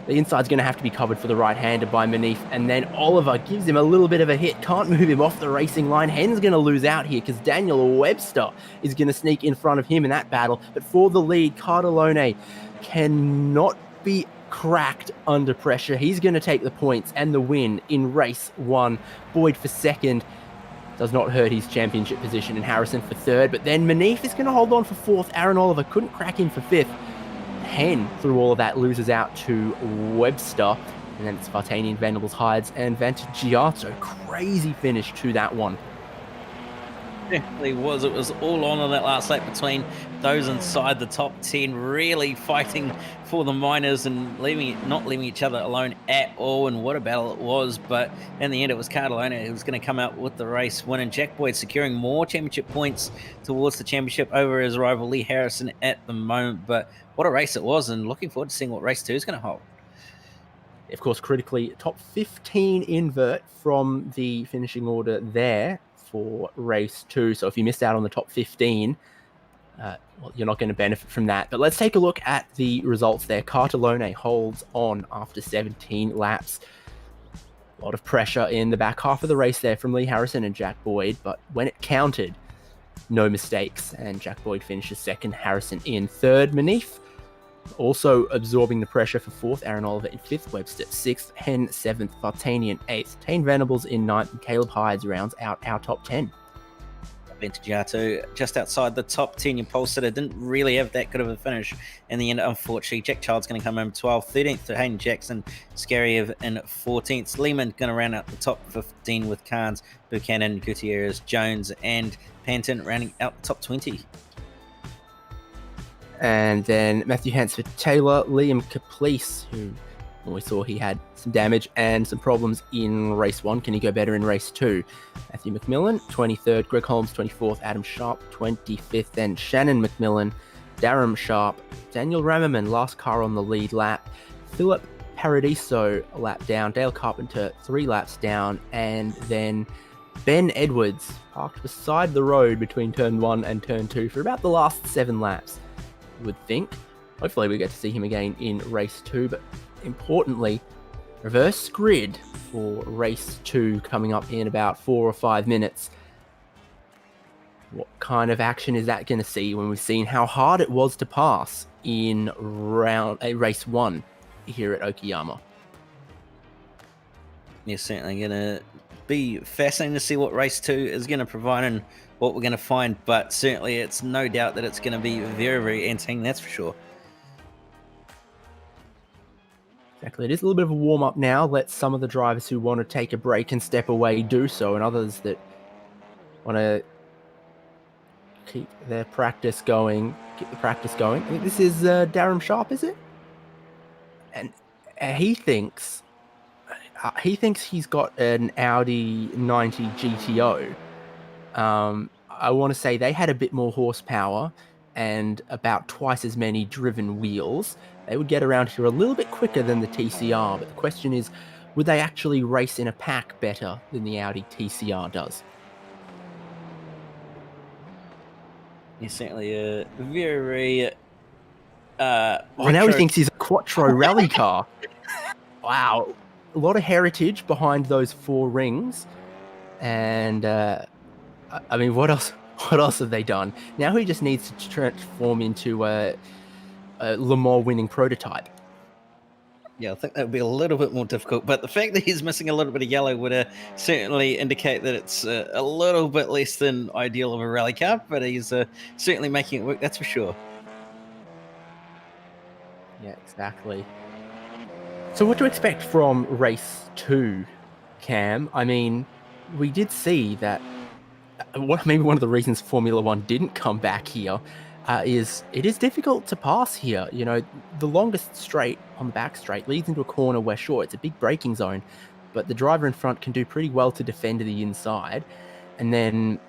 the inside's going to have to be covered for the right-hander by Manif, and then Oliver gives him a little bit of a hit, can't move him off the racing line. Hen's going to lose out here because Daniel Webster is going to sneak in front of him in that battle, but for the lead, Cardellone cannot be cracked under pressure. He's going to take the points and the win in race 1. Boyd for second. Does not hurt his championship position, and Harrison for third. But then Manif is going to hold on for fourth. Aaron Oliver couldn't crack him for fifth. Hen, through all of that, loses out to Webster. And then it's Vartanian, Venables, Hides, and Vantagiato. Crazy finish to that one. Definitely was. It was all on that last lap between those inside the top 10, really fighting for the minors and not leaving each other alone at all. And what a battle it was. But in the end, it was Cardellona who was going to come out with the race win, and Jack Boyd securing more championship points towards the championship over his rival Lee Harrison at the moment. But what a race it was, and looking forward to seeing what race 2 is going to hold. Of course, critically, top 15 invert from the finishing order there for race 2. So if you missed out on the top 15, well, you're not going to benefit from that. But let's take a look at the results there. Cartellone holds on after 17 laps. A lot of pressure in the back half of the race there from Lee Harrison and Jack Boyd, but when it counted, no mistakes, and Jack Boyd finishes second, Harrison in third. Manif also absorbing the pressure for fourth, Aaron Oliver in fifth, Webster sixth, Hen seventh, Vartanian eighth, Tane Venables in ninth, and Caleb Hides rounds out our top 10. Vantagiato just outside the top 10. Your pole sitter didn't really have that good of a finish in the end, unfortunately. Jack Child's going to come home 12th, 13th to Hayden Jackson, Scariev in 14th. Lehman going to round out the top 15 with Carnes, Buchanan, Gutierrez, Jones, and Panton rounding out the top 20. And then Matthew Hansford Taylor, Liam Caplice, who we saw he had some damage and some problems in race 1. Can he go better in race 2? Matthew McMillan, 23rd, Greg Holmes, 24th, Adam Sharp, 25th, then Shannon McMillan, Darren Sharp, Daniel Rammerman, last car on the lead lap, Philip Paradiso, a lap down, Dale Carpenter, 3 laps down, and then Ben Edwards, parked beside the road between turn 1 and turn 2 for about the last 7 laps, you would think. Hopefully we get to see him again in race 2, but importantly, reverse grid for race 2 coming up in about 4 or 5 minutes. What kind of action is that going to see when we've seen how hard it was to pass in race 1 here at Okayama? Yeah, certainly going to be fascinating to see what race 2 is going to provide and what we're going to find, but certainly it's no doubt that it's going to be very, very entertaining, that's for sure. Exactly. It is a little bit of a warm-up now. Let some of the drivers who want to take a break and step away do so, and others that want to keep their practice going, keep the practice going. I think this is Darren Sharp, is it? And he thinks he's got an Audi 90 GTO. I want to say they had a bit more horsepower and about twice as many driven wheels. They would get around here a little bit quicker than the TCR, but the question is, would they actually race in a pack better than the Audi TCR does? He's certainly a very, now he thinks he's a Quattro rally car. Wow. A lot of heritage behind those 4 rings. And, I mean, what else have they done? Now he just needs to transform into a Le Mans winning prototype. Yeah, I think that would be a little bit more difficult, but the fact that he's missing a little bit of yellow would certainly indicate that it's a little bit less than ideal of a rally car, but he's certainly making it work, that's for sure. Yeah, exactly. So what to expect from race 2, Cam? I mean, we did see that maybe one of the reasons Formula 1 didn't come back here is it is difficult to pass here. You know, the longest straight on the back straight leads into a corner where, sure, it's a big braking zone, but the driver in front can do pretty well to defend the inside. And then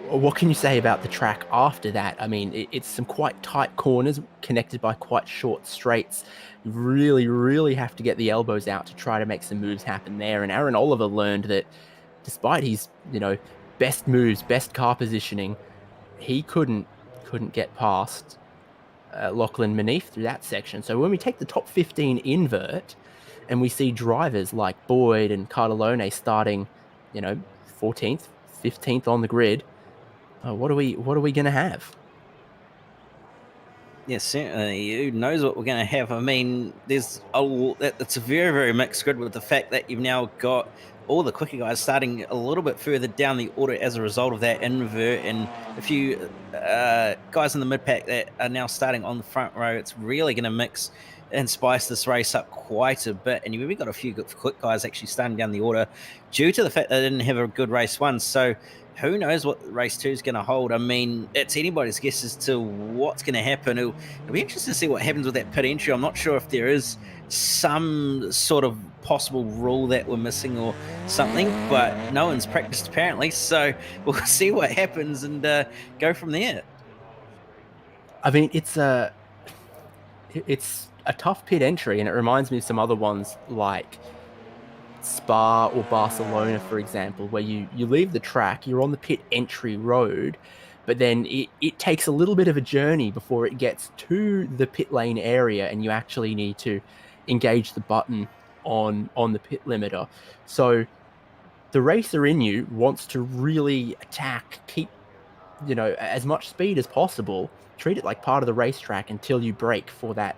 what can you say about the track after that? I mean, it's some quite tight corners connected by quite short straights. You really, really have to get the elbows out to try to make some moves happen there. And Aaron Oliver learned that despite his, best moves, best car positioning, he couldn't get past Lachlan Manif through that section. So when we take the top 15 invert and we see drivers like Boyd and Cardellone starting, 14th, 15th on the grid, what are we going to have? Yeah, certainly. Who knows what we're going to have? I mean, it's a very, very mixed grid with the fact that you've now got all the quicker guys starting a little bit further down the order as a result of that invert, and a few guys in the mid pack that are now starting on the front row. It's really going to mix and spice this race up quite a bit. And you've even got a few good quick guys actually starting down the order due to the fact they didn't have a good race one. So who knows what race 2 is going to hold? I mean, it's anybody's guess as to what's going to happen. It'll be interesting to see what happens with that pit entry. I'm not sure if there is some sort of possible rule that we're missing or something, but no one's practiced apparently. So we'll see what happens and go from there. I mean, it's a tough pit entry, and it reminds me of some other ones like Spa or Barcelona, for example, where you leave the track, you're on the pit entry road, but then it takes a little bit of a journey before it gets to the pit lane area, and you actually need to engage the button on the pit limiter. So the racer in you wants to really attack, keep as much speed as possible, treat it like part of the racetrack until you brake for that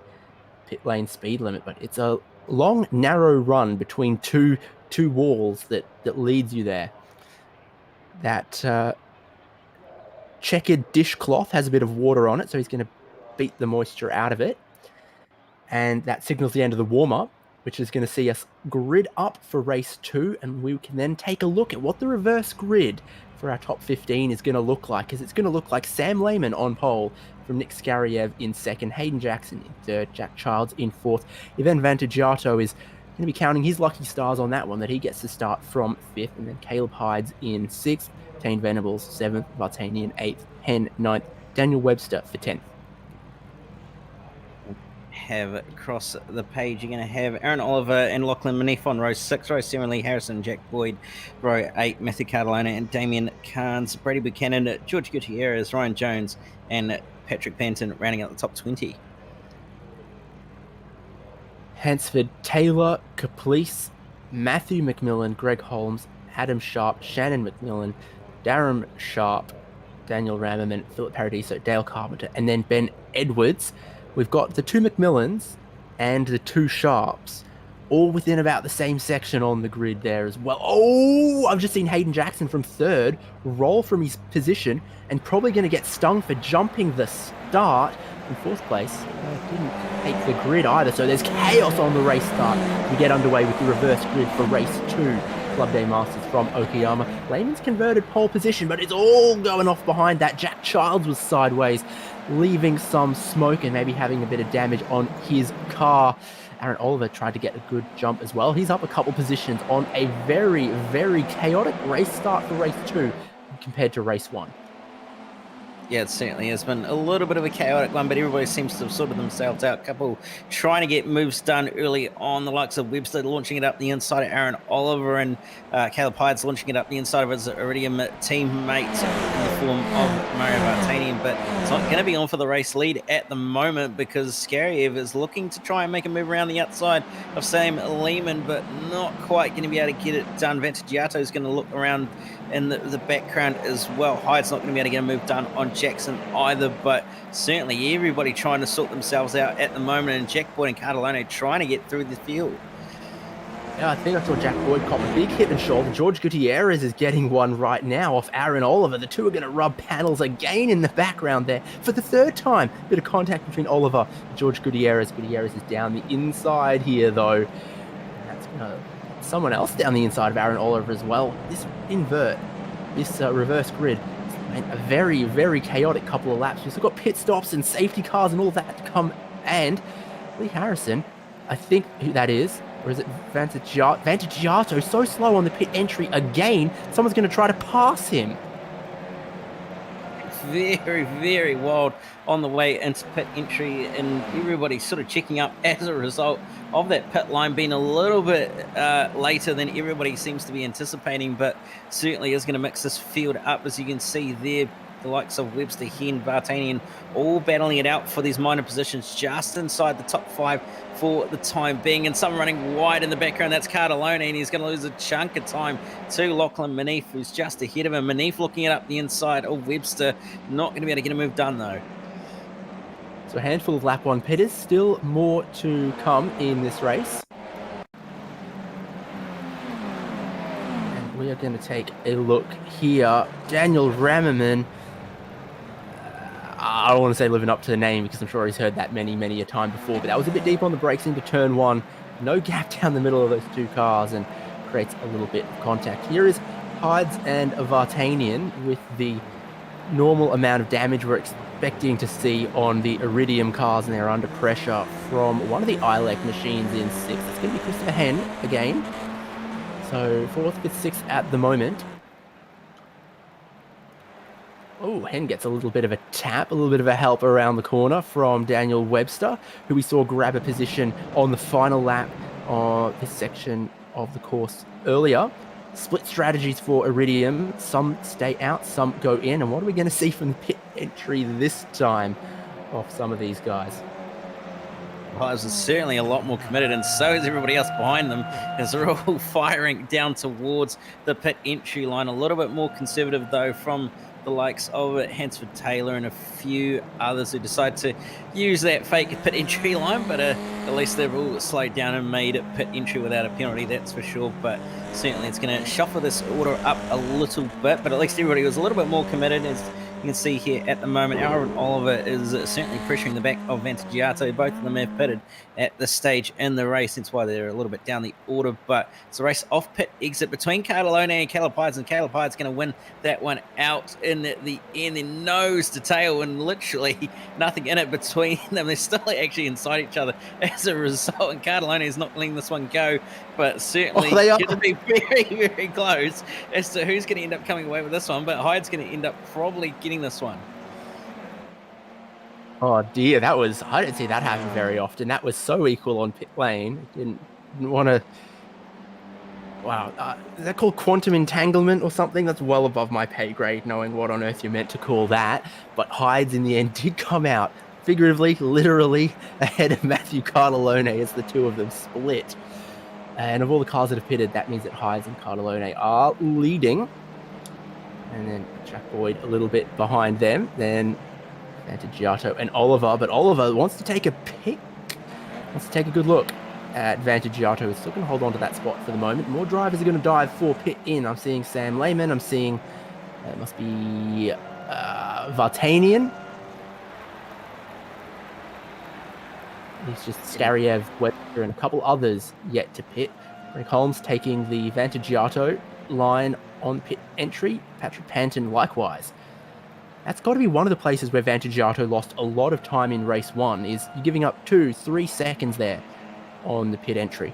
pit lane speed limit. But it's a long, narrow run between two walls that leads you there. That checkered dishcloth has a bit of water on it, so he's going to beat the moisture out of it. And that signals the end of the warm-up, which is going to see us grid up for race 2, and we can then take a look at what the reverse grid for our top 15 is going to look like, because it's going to look like Sam Lehman on pole from Nick Skariev in second, Hayden Jackson in third, Jack Childs in fourth. Ivan Vantagiato is going to be counting his lucky stars on that one, that he gets to start from fifth, and then Caleb Hydes in sixth, Tane Venables seventh, Vartanian eighth, Hen ninth, Daniel Webster for 10th. Have across the page, you're going to have Aaron Oliver and Lachlan Manif on row 6, row 7, Lee Harrison, Jack Boyd, row 8, Matthew Cardalona and Damien Carnes, Brady Buchanan, George Gutierrez, Ryan Jones, and Patrick Panton rounding out the top 20. Hansford, Taylor, Caplice, Matthew McMillan, Greg Holmes, Adam Sharp, Shannon McMillan, Darren Sharp, Daniel Rammerman, Philip Paradiso, Dale Carpenter, and then Ben Edwards. We've got the 2 McMillans and the 2 Sharps all within about the same section on the grid there as well. Oh, I've just seen Hayden Jackson from third roll from his position and probably going to get stung for jumping the start in fourth place. Didn't take the grid either, so there's chaos on the race start. We get underway with the reverse grid for race 2. Club Day Masters from Okayama. Lehman's converted pole position, but it's all going off behind that. Jack Childs was sideways, leaving some smoke and maybe having a bit of damage on his car. Aaron Oliver tried to get a good jump as well. He's up a couple positions on a very, very chaotic race start for race 2 compared to race 1. Yeah, it certainly has been a little bit of a chaotic one, but everybody seems to have sorted themselves out. A couple trying to get moves done early on, the likes of Webster launching it up the inside of Aaron Oliver, and Caleb Hyde's launching it up the inside of his Iridium teammate in the form of Mario Vartanian, but it's not going to be on for the race lead at the moment because Skariev is looking to try and make a move around the outside of Sam Lehman, but not quite going to be able to get it done. Vantagiato is going to look around in the background as well. Hyde's not going to be able to get a move done on Jackson either, but certainly everybody trying to sort themselves out at the moment, and Jack Boyd and Cardalone trying to get through the field. Yeah, I think I saw Jack Boyd cop a big hit and shoulder. George Gutierrez is getting one right now off Aaron Oliver. The two are going to rub panels again in the background there for the third time. Bit of contact between Oliver and George Gutierrez. Gutierrez is down the inside here, though. And that's going to put someone else down the inside of Aaron Oliver as well. This invert, this reverse grid, a very, very chaotic couple of laps. We've still got pit stops and safety cars and all that to come. And Lee Harrison, I think who that is, or is it Vantagiato, so slow on the pit entry again. Someone's going to try to pass him. Very, very wild on the way into pit entry, and everybody sort of checking up as a result of that pit line being a little bit later than everybody seems to be anticipating, but certainly is going to mix this field up. As you can see there, the likes of Webster, Hen, Vartanian, all battling it out for these minor positions just inside the top 5 for the time being, and some running wide in the background. That's Cardalone, and he's going to lose a chunk of time to Lachlan Manif, who's just ahead of him. Manif looking it up the inside of Webster, not going to be able to get a move done though. So a handful of lap 1 pitters, still more to come in this race. And we are going to take a look here. Daniel Rammerman, I don't want to say living up to the name because I'm sure he's heard that many a time before, but that was a bit deep on the brakes into turn 1. No gap down the middle of those two cars and creates a little bit of contact. Here is Hides and Vartanian with the normal amount of damage we're expecting to see on the Iridium cars, and they're under pressure from one of the ILEC machines in 6th. It's going to be Christopher Hen again. So 4th, 5th, 6th at the moment. Oh, Hen gets a little bit of a tap, a little bit of a help around the corner from Daniel Webster, who we saw grab a position on the final lap of this section of the course earlier. Split strategies for Iridium. Some stay out, some go in. And what are we going to see from the pit entry this time off some of these guys? Hives is certainly a lot more committed, and so is everybody else behind them, as they're all firing down towards the pit entry line. A little bit more conservative, though, from the likes of Hansford Taylor and a few others who decide to use that fake pit entry line, but at least they've all slowed down and made it pit entry without a penalty, that's for sure. But certainly it's going to shuffle this order up a little bit, but at least everybody was a little bit more committed. As you can see here at the moment, Aaron Oliver is certainly pressuring the back of Vantagiato. Both of them have pitted at this stage in the race, hence why they're a little bit down the order. But it's a race off pit exit between Cardellone and Caleb Hydes, and Caleb Hydes going to win that one out in the end, in nose to tail, and literally nothing in it between them. They're still actually inside each other as a result, and Cardellone is not letting this one go, but certainly going to be very, very close as to who's going to end up coming away with this one. But Hyde's going to end up probably getting this one. Oh dear, I don't see that happen very often. That was so equal on pit lane. Didn't want to. Wow, is that called quantum entanglement or something? That's well above my pay grade, knowing what on earth you're meant to call that. But Hides in the end did come out, figuratively, literally, ahead of Matthew Cardellone as the two of them split. And of all the cars that have pitted, that means that Hides and Cardellone are leading. And then Jack Boyd a little bit behind them. Then Vantagiato and Oliver, but Oliver wants to take a pick, wants to take a good look at Vantagiato. He's still going to hold on to that spot for the moment. More drivers are going to dive for pit in. I'm seeing Sam Lehman. I'm seeing, it must be Vartanian. He's just Skariev, Webster, and a couple others yet to pit. Rick Holmes taking the Vantagiato line on pit entry. Patrick Panton likewise. That's got to be one of the places where Vantagiato lost a lot of time in race 1, is you're giving up 2-3 seconds there on the pit entry.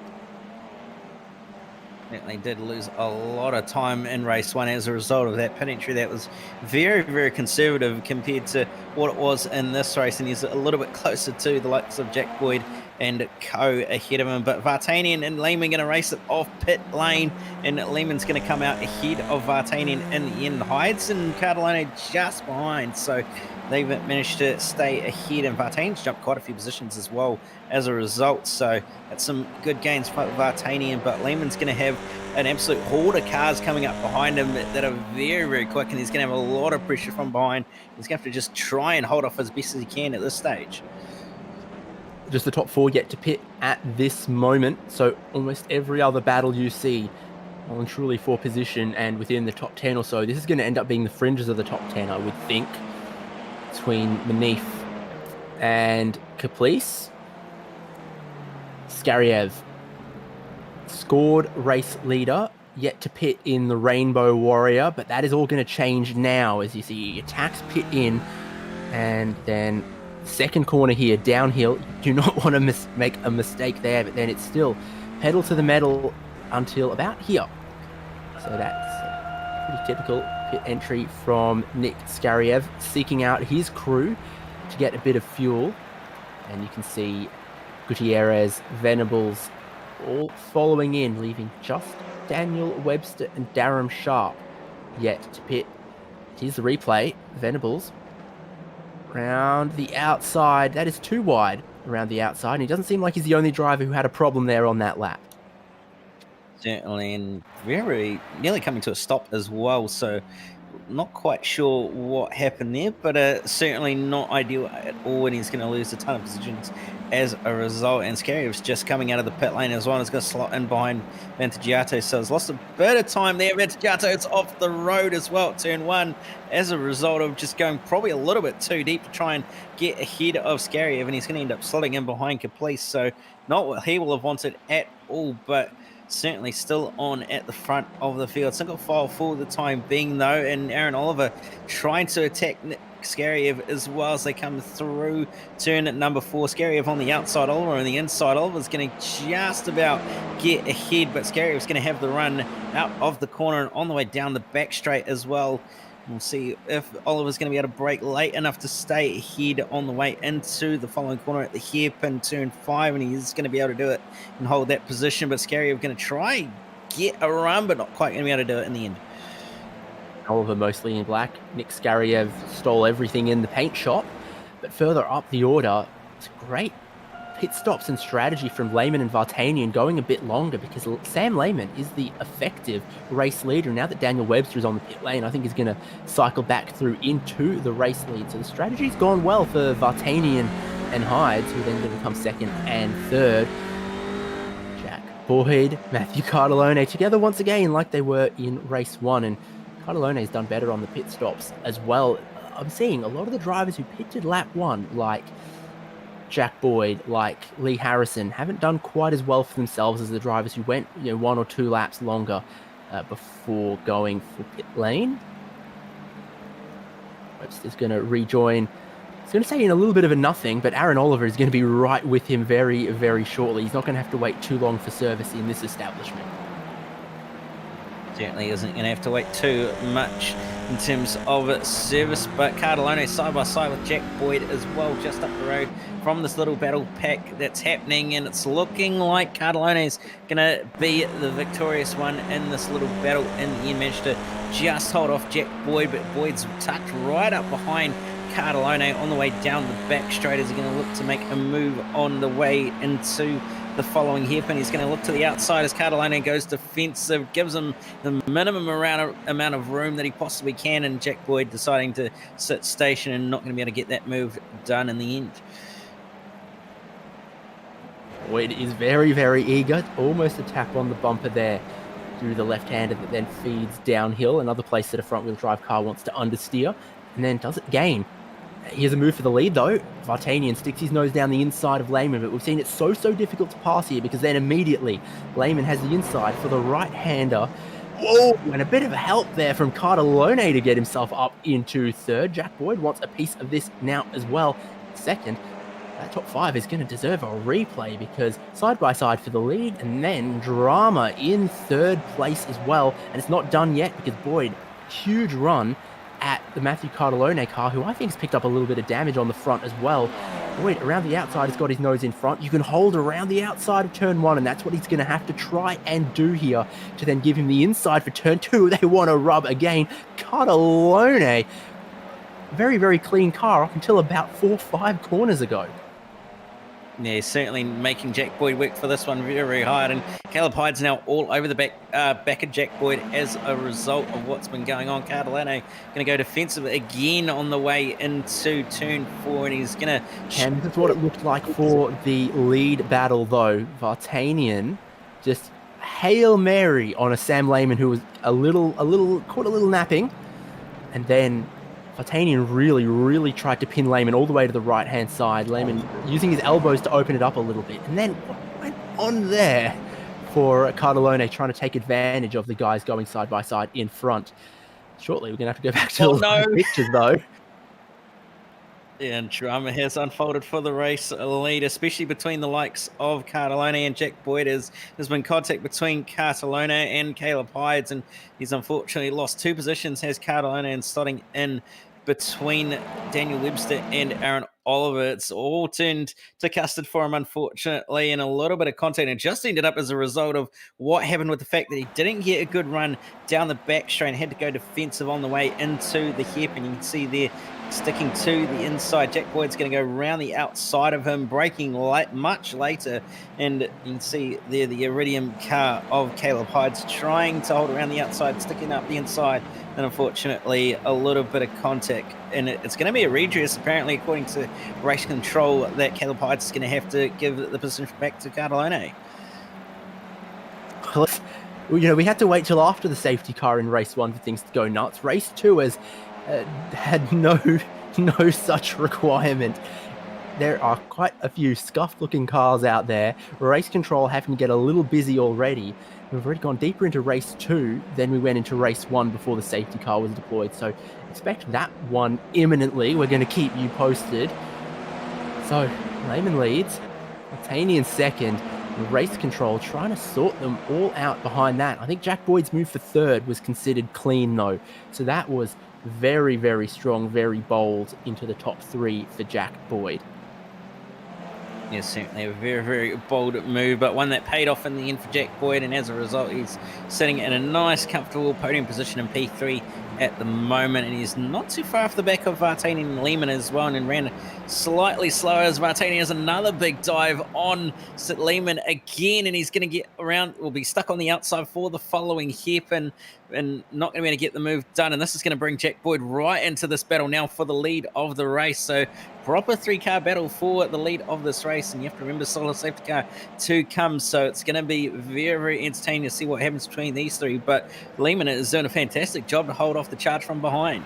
They did lose a lot of time in race 1 as a result of that pit entry. That was very, very conservative compared to what it was in this race, and he's a little bit closer to the likes of Jack Boyd and Co ahead of him. But Vartanian and Lehman going to race it off pit lane, and Lehman's going to come out ahead of Vartanian in the end. Hides and Cardellone just behind, so they've managed to stay ahead, and Vartanian's jumped quite a few positions as well as a result. So that's some good gains for Vartanian, but Lehman's going to have an absolute horde of cars coming up behind him that are very, very quick, and he's going to have a lot of pressure from behind. He's going to have to just try and hold off as best as he can at this stage. Just the top 4 yet to pit at this moment, so almost every other battle you see well and truly for position and within the top 10 or so. This is going to end up being the fringes of the top 10, I would think, between Manif and Caplice. Skariev, scored race leader, yet to pit in the Rainbow Warrior, but that is all going to change now as you see he attacks pit in, and then second corner here, downhill. You do not want to make a mistake there, but then it's still pedal to the metal until about here. So that's pretty typical pit entry from Nick Skariev, seeking out his crew to get a bit of fuel. And you can see Gutierrez, Venables, all following in, leaving just Daniel Webster and Darren Sharp yet to pit. Here's the replay. Venables around the outside. That is too wide around the outside, and he doesn't seem like he's the only driver who had a problem there on that lap. Certainly, and very nearly coming to a stop as well. So not quite sure what happened there, but certainly not ideal at all, and he's going to lose a ton of positions as a result. And Scarry's just coming out of the pit lane as well. He's going to slot in behind Vantagiato, so he's lost a bit of time there. Vantagiato's off the road as well at turn 1 as a result of just going probably a little bit too deep to try and get ahead of Scarry, and he's going to end up slotting in behind Caplice, so not what he will have wanted at all, but certainly still on at the front of the field. Single file for the time being, though, and Aaron Oliver trying to attack Nick Scarriev as well as they come through turn at number 4. Scarriev on the outside, Oliver on the inside. Oliver's going to just about get ahead, but Scarriev's going to have the run out of the corner and on the way down the back straight as well. We'll see if Oliver's going to be able to brake late enough to stay ahead on the way into the following corner at the hairpin turn 5, and he's going to be able to do it and hold that position. But Scarriev going to try get a run, but not quite going to be able to do it in the end. Oliver mostly in black. Nick Scarriev stole everything in the paint shop, but further up the order, it's great pit stops and strategy from Lehman and Vartanian going a bit longer, because Sam Lehman is the effective race leader. Now that Daniel Webster is on the pit lane, I think he's going to cycle back through into the race lead. So the strategy's gone well for Vartanian and Hides, who then going to come second and third. Jack Boyd, Matthew Cardellone together once again like they were in race 1, and Cardellone has done better on the pit stops as well. I'm seeing a lot of the drivers who pitted lap 1, like Jack Boyd, like Lee Harrison, haven't done quite as well for themselves as the drivers who went 1 or 2 laps longer before going for pit lane. Webster's going to rejoin. He's going to stay in a little bit of a nothing, but Aaron Oliver is going to be right with him very, very shortly. He's not going to have to wait too long for service in this establishment. Certainly isn't going to have to wait too much in terms of service, but Cardellone side by side with Jack Boyd as well, just up the road from this little battle pack that's happening, and it's looking like Cardellone's going to be the victorious one in this little battle in the end. Managed to just hold off Jack Boyd, but Boyd's tucked right up behind Cardellone on the way down the back straight as he's going to look to make a move on the way into the following hairpin. He's going to look to the outside as Cardellone goes defensive, gives him the minimum amount of room that he possibly can, and Jack Boyd deciding to sit station and not going to be able to get that move done in the end. Boyd is very, very eager. Almost a tap on the bumper there through the left-hander that then feeds downhill. Another place that a front-wheel drive car wants to understeer, and then does it gain. Here's a move for the lead, though. Vartanian sticks his nose down the inside of Lehman, but we've seen it so difficult to pass here, because then immediately Lehman has the inside for the right-hander. Whoa! And a bit of a help there from Cardellone to get himself up into third. Jack Boyd wants a piece of this now as well. Second, that top 5 is going to deserve a replay, because side-by-side for the lead, and then drama in third place as well. And it's not done yet, because Boyd, huge run at the Matthew Cardellone car, who I think has picked up a little bit of damage on the front as well. Boyd, around the outside, has got his nose in front. You can hold around the outside of turn 1, and that's what he's going to have to try and do here to then give him the inside for turn 2. They want to rub again. Cardellone, very, very clean car up until about 4 or 5 corners ago. Yeah, certainly making Jack Boyd work for this one very, very hard. And Caleb Hyde's now all over the back of Jack Boyd as a result of what's been going on. Cardellone going to go defensive again on the way into turn 4, and he's going to... And this is what it looked like for the lead battle, though. Vartanian just Hail Mary on a Sam Lehman who was caught a little napping, and then Vartanian really tried to pin Lehman all the way to the right-hand side. Lehman using his elbows to open it up a little bit. And then what went on there for Cardellone trying to take advantage of the guys going side by side in front. Shortly, we're going to have to go back to the pictures, though. Yeah, and drama has unfolded for the race lead, especially between the likes of Cardellone and Jack Boyd. There's been contact between Cardellone and Caleb Hydes, and he's unfortunately lost 2 positions, has Cardellone, and starting in between Daniel Webster and Aaron Oliver. It's all turned to custard for him, unfortunately, and a little bit of contact. And just ended up as a result of what happened with the fact that he didn't get a good run down the back straight and had to go defensive on the way into the hairpin. You can see there, sticking to the inside. Jack Boyd's going to go around the outside of him, braking much later. And you can see there the Iridium car of Caleb Hydes trying to hold around the outside, sticking up the inside and unfortunately a little bit of contact, and it's going to be a redress apparently according to race control that Caleb Hyde is going to have to give the position back to Cardellone. We had to wait till after the safety car in race 1 for things to go nuts. Race 2 has had no such requirement. There are quite a few scuffed looking cars out there. Race control having to get a little busy already. We've already gone deeper into race 2 than we went into race 1 before the safety car was deployed. So expect that one imminently. We're going to keep you posted. So Lehman leads, Martini in second. Race control trying to sort them all out behind that. I think Jack Boyd's move for third was considered clean though. So that was very, very strong, very bold into the top 3 for Jack Boyd. Yes, certainly a very, very bold move, but one that paid off in the end for Jack Boyd, and as a result, he's sitting in a nice, comfortable podium position in P3 at the moment, and he's not too far off the back of Vartanian and Lehman as well, and ran slightly slower as Vartanian has another big dive on Lehman again, and he's going to get around, will be stuck on the outside for the following hairpin, and not going to be able to get the move done, and this is going to bring Jack Boyd right into this battle now for the lead of the race. So proper 3-car battle for the lead of this race, and you have to remember solo safety car 2 comes, so it's going to be very, very entertaining to see what happens between these 3, but Lehman is doing a fantastic job to hold off the charge from behind.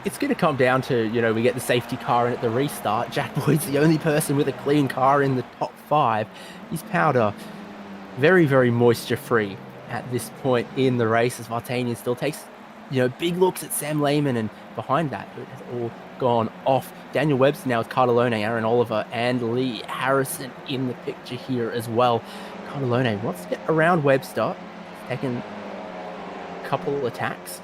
It's going to come down to, we get the safety car in at the restart. Jack Boyd's the only person with a clean car in the top 5. His powder very, very moisture free at this point in the race, as Vartanian still takes, big looks at Sam Lehman, and behind that, it has all gone off. Daniel Webster now with Cardellone, Aaron Oliver, and Lee Harrison in the picture here as well. Cardellone wants to get around Webster, taking a couple attacks.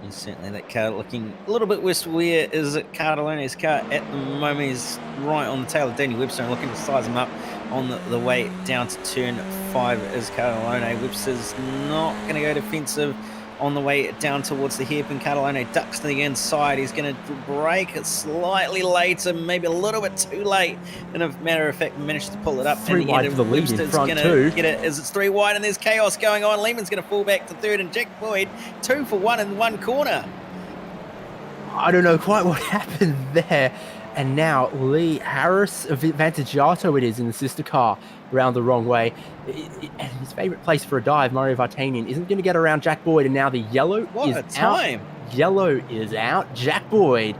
And certainly that car looking a little bit worse. Where is it? Cardallone's car at the moment is right on the tail of Daniel Webster and looking to size him up on the way down to turn 5 is Cardellone. Webster's not going to go defensive on the way down towards the hairpin. Cardellone ducks to the inside. He's going to brake it slightly later, maybe a little bit too late. And as a matter of fact, managed to pull it up. 3 wide for the lead in front too. Get it as it's 3 wide and there's chaos going on. Lehman's going to fall back to third, and Jack Boyd 2 for 1 in one corner. I don't know quite what happened there. And now Lee Harris, Vantagiato it is, in the sister car, around the wrong way. And his favourite place for a dive, Mario Vartanian, isn't going to get around Jack Boyd, and now the yellow is out. Yellow is out. Jack Boyd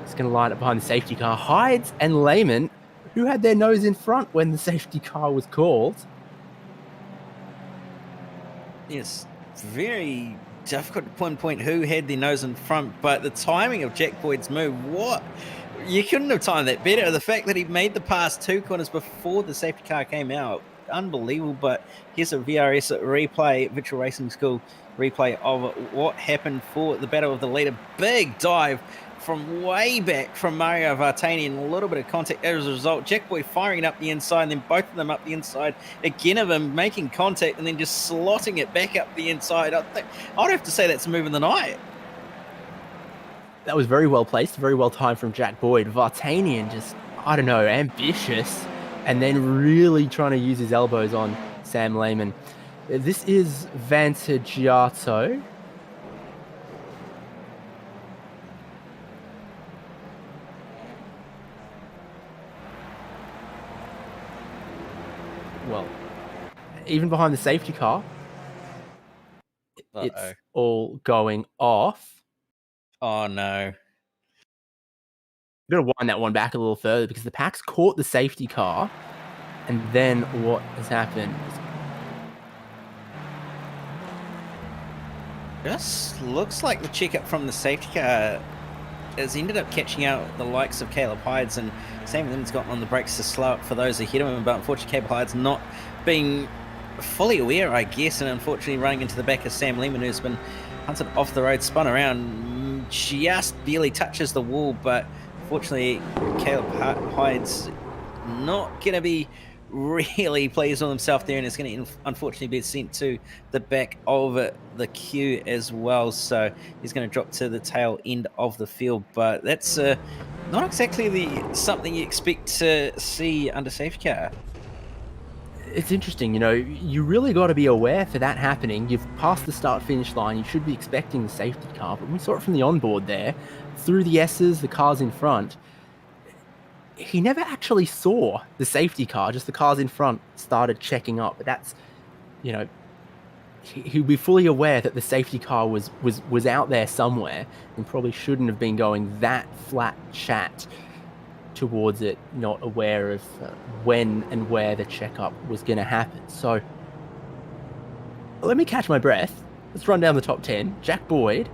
is going to line up behind the safety car. Hydes and Lehman, who had their nose in front when the safety car was called. Yes, very difficult to pinpoint who had their nose in front, but the timing of Jack Boyd's move, you couldn't have timed that better. The fact that he made the pass 2 corners before the safety car came out, unbelievable. But here's a VRS replay, Virtual Racing School replay of what happened for the battle of the leader. Big dive from way back from Mario Vartanian, a little bit of contact as a result. Jack Boyd firing it up the inside, and then both of them up the inside again of him making contact and then just slotting it back up the inside. I'd have to say that's a move of the night. That was very well placed, very well timed from Jack Boyd. Vartanian just, ambitious, and then really trying to use his elbows on Sam Lehman. This is Vantagiato. Well, even behind the safety car, it's all going off. Oh, no. I'm going to wind that one back a little further because the Pack's caught the safety car, and then what has happened is... Just looks like the checkup from the safety car has ended up catching out the likes of Caleb Hydes, and Sam Lehman's gotten on the brakes to slow up for those ahead of him, but unfortunately Caleb Hydes not being fully aware, I guess, and unfortunately running into the back of Sam Lehman, who's been hunted off the road, spun around, just barely touches the wall, but unfortunately Caleb Hyde's not going to be really pleased with himself there, and it's going to unfortunately be sent to the back of the queue as well, so he's going to drop to the tail end of the field. But that's not exactly something you expect to see under safety car. it's interesting, you know, you really got to be aware for that happening. You've passed the start-finish line. You should be expecting the safety car, but we saw it from the onboard there, through the S's, the cars in front. He never actually saw the safety car, just the cars in front started checking up. But that's, you know, he'd be fully aware that the safety car was out there somewhere and probably shouldn't have been going that flat chat towards it, not aware of when and where the checkup was going to happen. So let me catch my breath. Let's run down the top 10. Jack Boyd,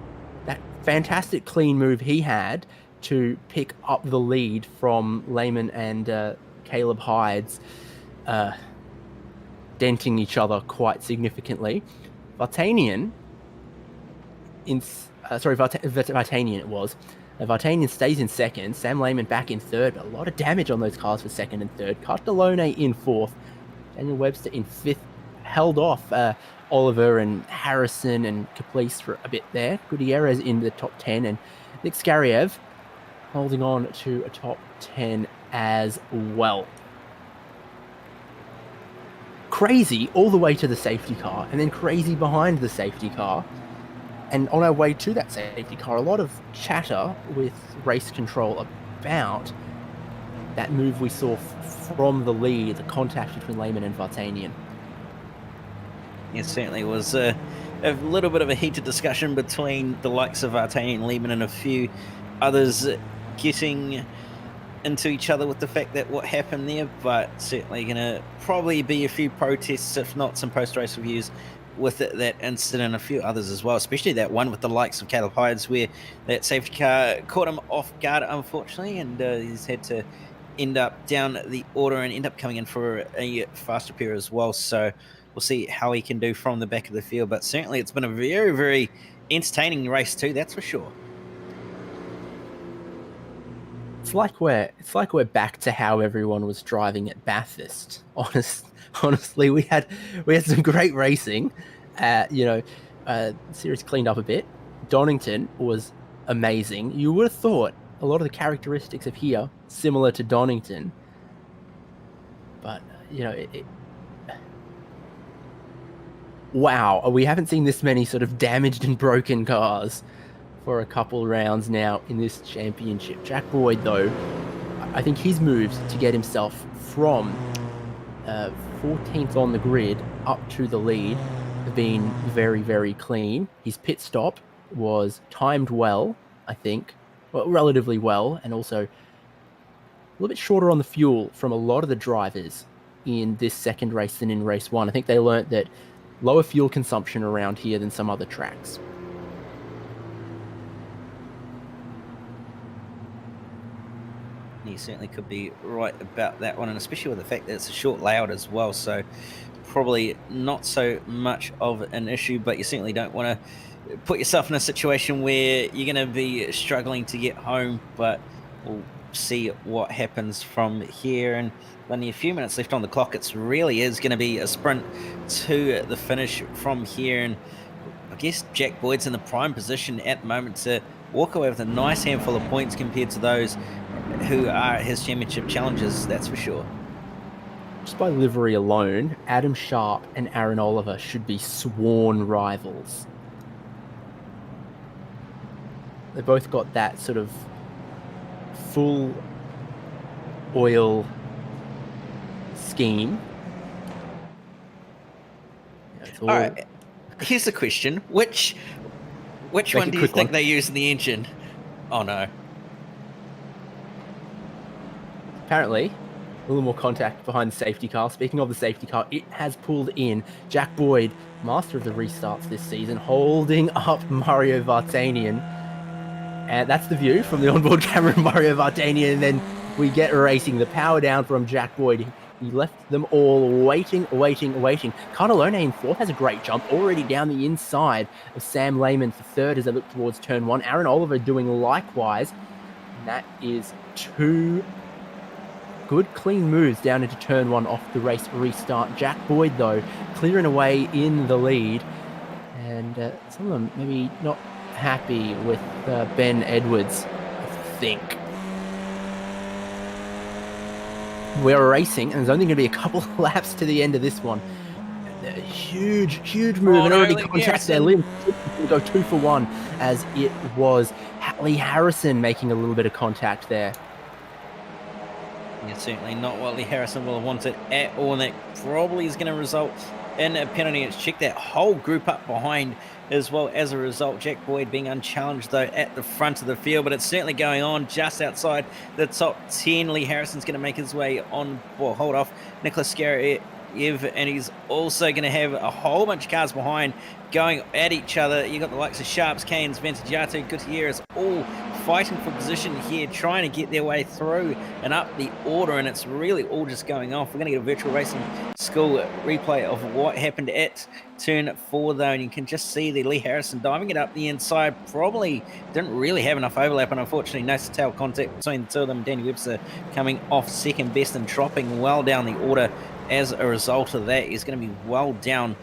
that fantastic clean move he had to pick up the lead from Lehman and Caleb Hydes, denting each other quite significantly. Vartanian it was. Vartanian stays in second. Sam Lehman back in third, but a lot of damage on those cars for second and third. Castellone in fourth. Daniel Webster in fifth. Held off Oliver and Harrison and Caplice for a bit there. Gutierrez in the top 10, and Nick Skariev holding on to a top 10 as well. Crazy all the way to the safety car, and then crazy behind the safety car. And on our way to that safety car, a lot of chatter with race control about that move we saw from the lead, the contact between Lehman and Vartanian. It certainly was a little bit of a heated discussion between the likes of Vartanian and Lehman and a few others getting into each other with the fact that what happened there, but certainly going to probably be a few protests, if not some post-race reviews, with that incident, a few others as well, especially that one with the likes of Caleb Hydes, where that safety car caught him off guard, unfortunately, and he's had to end up down the order and end up coming in for a faster pair as well. So we'll see how he can do from the back of the field, but certainly it's been a very, very entertaining race too, that's for sure. It's like we're back to how everyone was driving at Bathurst. Honestly, we had some great racing. Series cleaned up a bit. Donington was amazing. You would have thought a lot of the characteristics of here similar to Donington, but wow, we haven't seen this many sort of damaged and broken cars for a couple rounds now in this championship. Jack Boyd, though, I think his moves to get himself from 14th on the grid up to the lead have been very, very clean. His pit stop was timed well, I think, well, relatively well, and also a little bit shorter on the fuel from a lot of the drivers in this second race than in race one. I think they learnt that lower fuel consumption around here than some other tracks. You certainly could be right about that one, and especially with the fact that it's a short layout as well, so probably not so much of an issue, but you certainly don't want to put yourself in a situation where you're going to be struggling to get home, but we'll see what happens from here. And only a few minutes left on the clock. It really is going to be a sprint to the finish from here, and I guess Jack Boyd's in the prime position at the moment to walk away with a nice handful of points compared to those who are his championship challengers, that's for sure. Just by livery alone, Adam Sharp and Aaron Oliver should be sworn rivals. They both got that sort of full oil scheme. All right, here's the question. Which one do you think they use in the engine? Oh no. Apparently, a little more contact behind the safety car. Speaking of the safety car, it has pulled in. Jack Boyd, master of the restarts this season, holding up Mario Vartanian. And that's the view from the onboard camera of Mario Vartanian. And then we get racing. The power down from Jack Boyd. He left them all waiting. Cardellone in fourth has a great jump, already down the inside of Sam Lehman for third as they look towards turn one. Aaron Oliver doing likewise. And that is two good clean moves down into turn one off the race restart. Jack Boyd, though, clearing away in the lead. And some of them maybe not happy with Ben Edwards, I think. we're racing, and there's only going to be a couple of laps to the end of this one. A huge move, and no, already Lee contact there. Harrison. Liam will go 2 for 1, as it was Lee Harrison making a little bit of contact there. Yeah, certainly not what Lee Harrison will have wanted at all, and that probably is going to result in a penalty. Let's check that whole group up behind as well as a result. Jack Boyd being unchallenged, though, at the front of the field, but it's certainly going on just outside the top 10. Lee Harrison's going to make his way on, well, hold off Nicholas Scariev, and he's also going to have a whole bunch of cars behind going at each other. You got the likes of Sharps, Canes, Ventagiato, Gutierrez, all fighting for position here, trying to get their way through and up the order, and it's really all just going off. We're going to get a virtual racing school replay of what happened at turn 4, though, and you can just see the Lee Harrison diving it up the inside. Probably didn't really have enough overlap, and unfortunately no tail contact between the two of them. Danny Webster coming off second best and dropping well down the order. As a result of that, he's going to be well down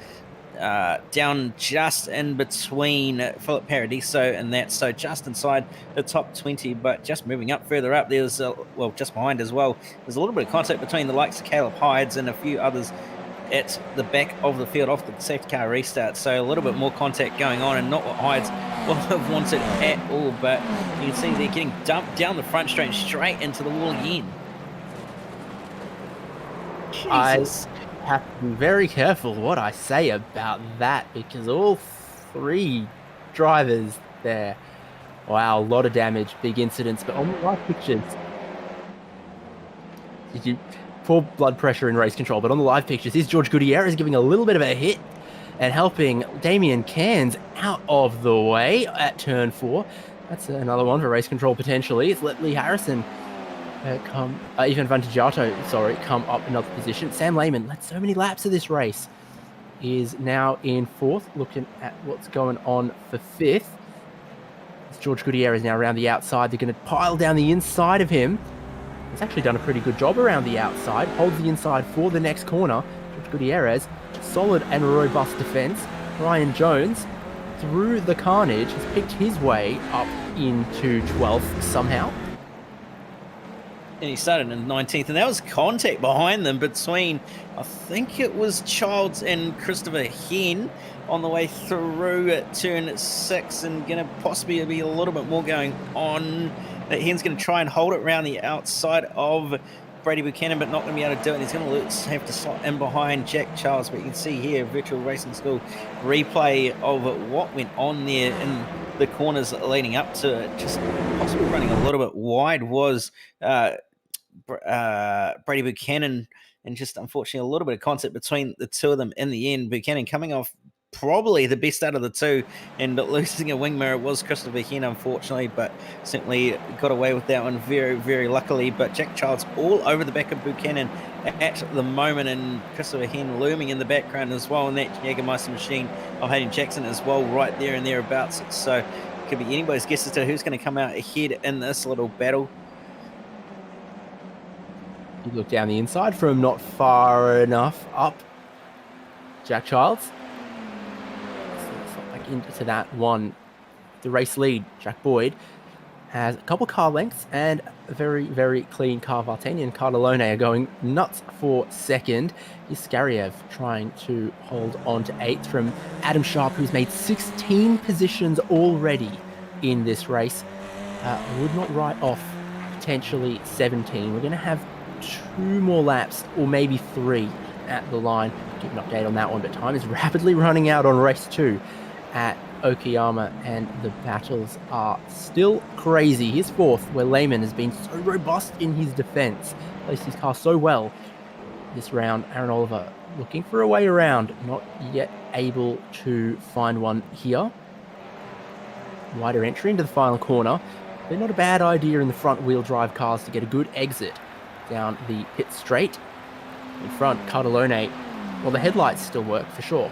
just in between Philip Paradiso and that, so just inside the top 20, but just moving up further up, there's well, just behind as well, there's a little bit of contact between the likes of Caleb Hydes and a few others at the back of the field off the safety car restart, so a little bit more contact going on, and not what Hydes will have wanted at all, but you can see they're getting dumped down the front straight into the wall again. Jesus. I have to be very careful what I say about that, because all 3 drivers there, wow, a lot of damage, big incidents, but on the live pictures, poor blood pressure in race control, but on the live pictures, here's George Gutierrez giving a little bit of a hit and helping Damien Cairns out of the way at turn 4. That's another one for race control potentially. It's let Lee Harrison even Ventagiato, come up another position. Sam Lehman led so many laps of this race, is now in 4th, looking at what's going on for 5th. It's George Gutierrez now around the outside. They're going to pile down the inside of him. He's actually done a pretty good job around the outside, holds the inside for the next corner. George Gutierrez, solid and robust defense. Ryan Jones, through the carnage, has picked his way up into 12th somehow. And he started in 19th, and that was contact behind them between, I think it was Childs and Christopher Hen on the way through turn 6, and going to possibly be a little bit more going on. Hen's going to try and hold it around the outside of Brady Buchanan, but not going to be able to do it. He's going to have to slot in behind Jack Childs, but you can see here, Virtual Racing School replay of what went on there in the corners leading up to it. Just possibly running a little bit wide was Brady Buchanan, and just unfortunately a little bit of contact between the two of them in the end. Buchanan coming off probably the best out of the two, and losing a wing mirror was Christopher Hen, unfortunately, but certainly got away with that one very, very luckily. But Jack Childs all over the back of Buchanan at the moment, and Christopher Hen looming in the background as well, and that Jägermeister machine of Hayden Jackson as well, right there and thereabouts. So it could be anybody's guess as to who's going to come out ahead in this little battle. You look down the inside from not far enough up. Jack Childs. Back into that one. The race lead, Jack Boyd, has a couple car lengths and a very, very clean car. Vartanian and Cardellone are going nuts for second. Iskariev trying to hold on to 8th from Adam Sharp, who's made 16 positions already in this race. Would not write off potentially 17. We're going to have 2 more laps, or maybe 3 at the line. Give an update on that one, but time is rapidly running out on race 2 at Okayama, and the battles are still crazy. Here's 4th, where Lehman has been so robust in his defense, placed his car so well this round. Aaron Oliver looking for a way around, not yet able to find one here. Wider entry into the final corner. They're not a bad idea in the front wheel drive cars to get a good exit down the pit straight. In front, Cardellone, well, the headlights still work for sure.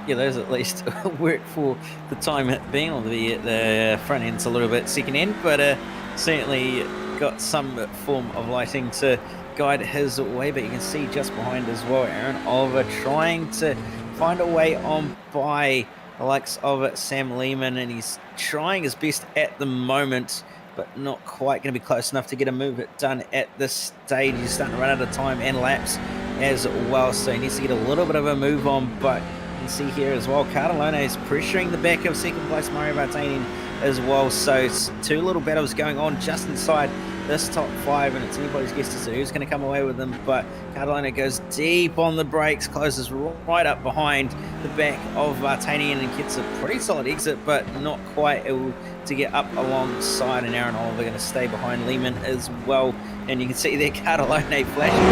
Yeah, those at least work for the time being. On the front end's a little bit second end, but certainly got some form of lighting to guide his way. But you can see just behind as well, Aaron Oliver trying to find a way on by the likes of Sam Lehman, and he's trying his best at the moment but not quite going to be close enough to get a move it done at this stage. He's starting to run out of time and laps as well, so he needs to get a little bit of a move on. But you can see here as well, Cardellone is pressuring the back of second place Mario Vartanian as well. So it's two little battles going on just inside this top 5, and it's anybody's guess as to who's going to come away with them. But Cardellone goes deep on the brakes, closes right up behind the back of Vartanian and gets a pretty solid exit, but not quite able to get up alongside. And Aaron Oliver going to stay behind Lehman as well. And you can see there Cardellone flashing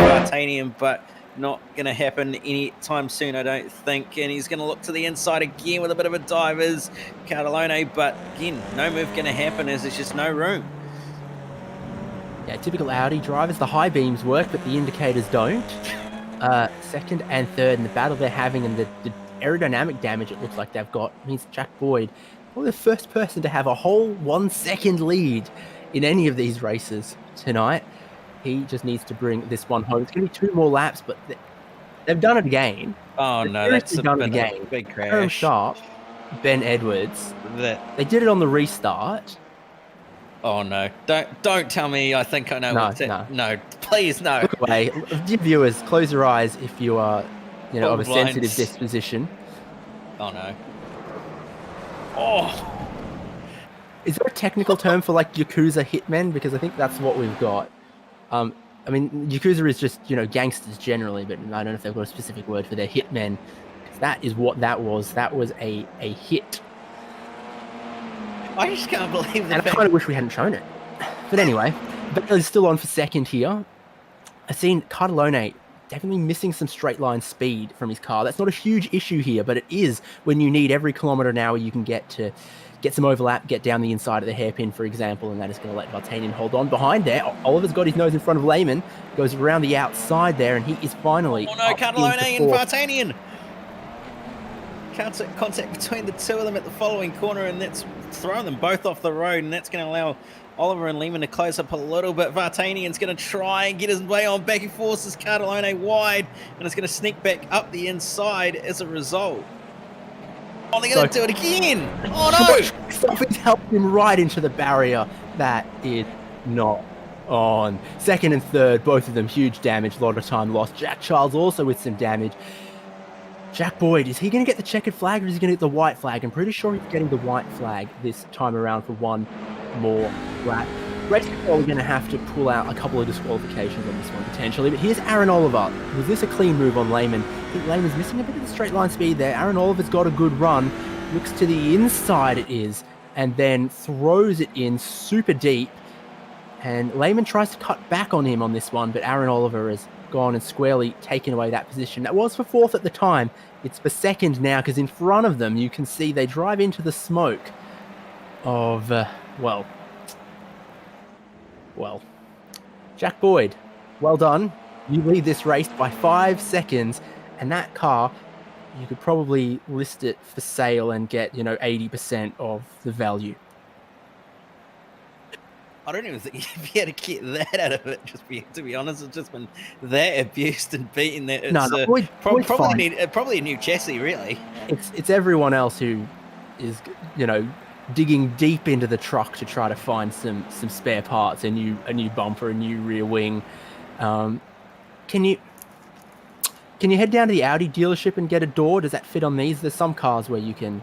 behind Vartanian, but not going to happen anytime soon, I don't think. And he's going to look to the inside again with a bit of a dive as Cardellone, but again, no move going to happen as there's just no room. Yeah, typical Audi drivers, the high beams work, but the indicators don't. Second and third in the battle they're having, and the aerodynamic damage it looks like they've got means Jack Boyd, probably the first person to have a whole 1 second lead in any of these races tonight. He just needs to bring this one home. It's going to be 2 more laps, but they've done it again. Oh, no, that's done it a again. big crash. Aaron Sharp, Ben Edwards. They did it on the restart. Oh, no. Don't tell me I think I know what's it. No, please, no. Look away. Dear viewers, close your eyes if you are, of a Blinds. sensitive disposition. Oh, no. Oh. Is there a technical term for like Yakuza hitmen? Because I think that's what we've got. I mean, Yakuza is just, gangsters generally, but I don't know if they've got a specific word for their hitmen. That is what that was. That was a hit. I just can't believe that. And I kind of wish we hadn't shown it. But anyway, Bailey's still on for second here. I've seen Cardellone definitely missing some straight line speed from his car. That's not a huge issue here, but it is when you need every kilometre an hour you can get to get some overlap, get down the inside of the hairpin, for example, and that is going to let Vartanian hold on. Behind there, Oliver's got his nose in front of Lehman, goes around the outside there, and he is finally Oh no, Cardellone and Vartanian! Contact between the two of them at the following corner, and that's throwing them both off the road, and that's going to allow Oliver and Lehman to close up a little bit. Vartanian's going to try and get his way on back. He forces Cardellone wide, and it's going to sneak back up the inside as a result. Oh, they're going to do it again! Oh no! Something's helped him right into the barrier. That is not on. Second and third, both of them huge damage, a lot of time lost. Jack Charles also with some damage. Jack Boyd, is he going to get the checkered flag or is he going to get the white flag? I'm pretty sure he's getting the white flag this time around for one more lap. Racing are going to have to pull out a couple of disqualifications on this one potentially, but here's Aaron Oliver. Was this a clean move on Lehman? I think Lehman's missing a bit of the straight line speed there. Aaron Oliver's got a good run, looks to the inside it is, and then throws it in super deep. And Lehman tries to cut back on him on this one, but Aaron Oliver has gone and squarely taken away that position. That was for fourth at the time. It's for second now, because in front of them you can see they drive into the smoke of, well, Jack Boyd, well done. You lead this race by 5 seconds, and that car, you could probably list it for sale and get, 80% of the value. I don't even think you'd be able to get that out of it, to be honest. It's just been that abused and beaten that it's Boyd's probably a new chassis, really. It's everyone else who is, digging deep into the truck to try to find some spare parts, a new bumper, a new rear wing. Can you head down to the Audi dealership and get a door? Does that fit on these? There's some cars where you can.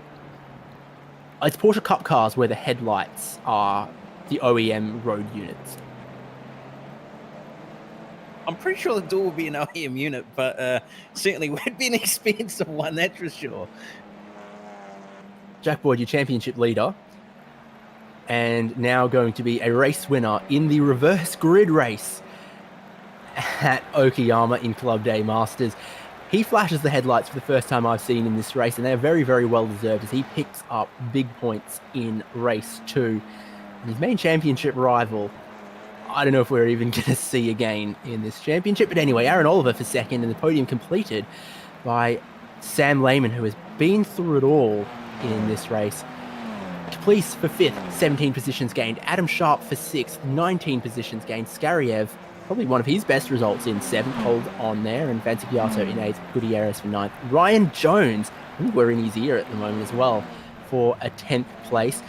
It's Porsche Cup cars where the headlights are the OEM road units. I'm pretty sure the door will be an OEM unit, but certainly would be an expensive one, that's for sure. Jack Boyd, your championship leader, and now going to be a race winner in the reverse grid race at Okayama in Club Day Masters. He flashes the headlights for the first time I've seen in this race, and they're very, very well deserved as he picks up big points in race 2. And his main championship rival, I don't know if we're even going to see again in this championship, but anyway, Aaron Oliver for second, and the podium completed by Sam Lehman, who has been through it all in this race. Caplice for 5th, 17 positions gained. Adam Sharp for 6th, 19 positions gained. Skariev, probably one of his best results in 7th, hold on there. And Vantigiato in 8th, Gutierrez for 9th. Ryan Jones, I think we're in his ear at the moment as well, for a 10th place.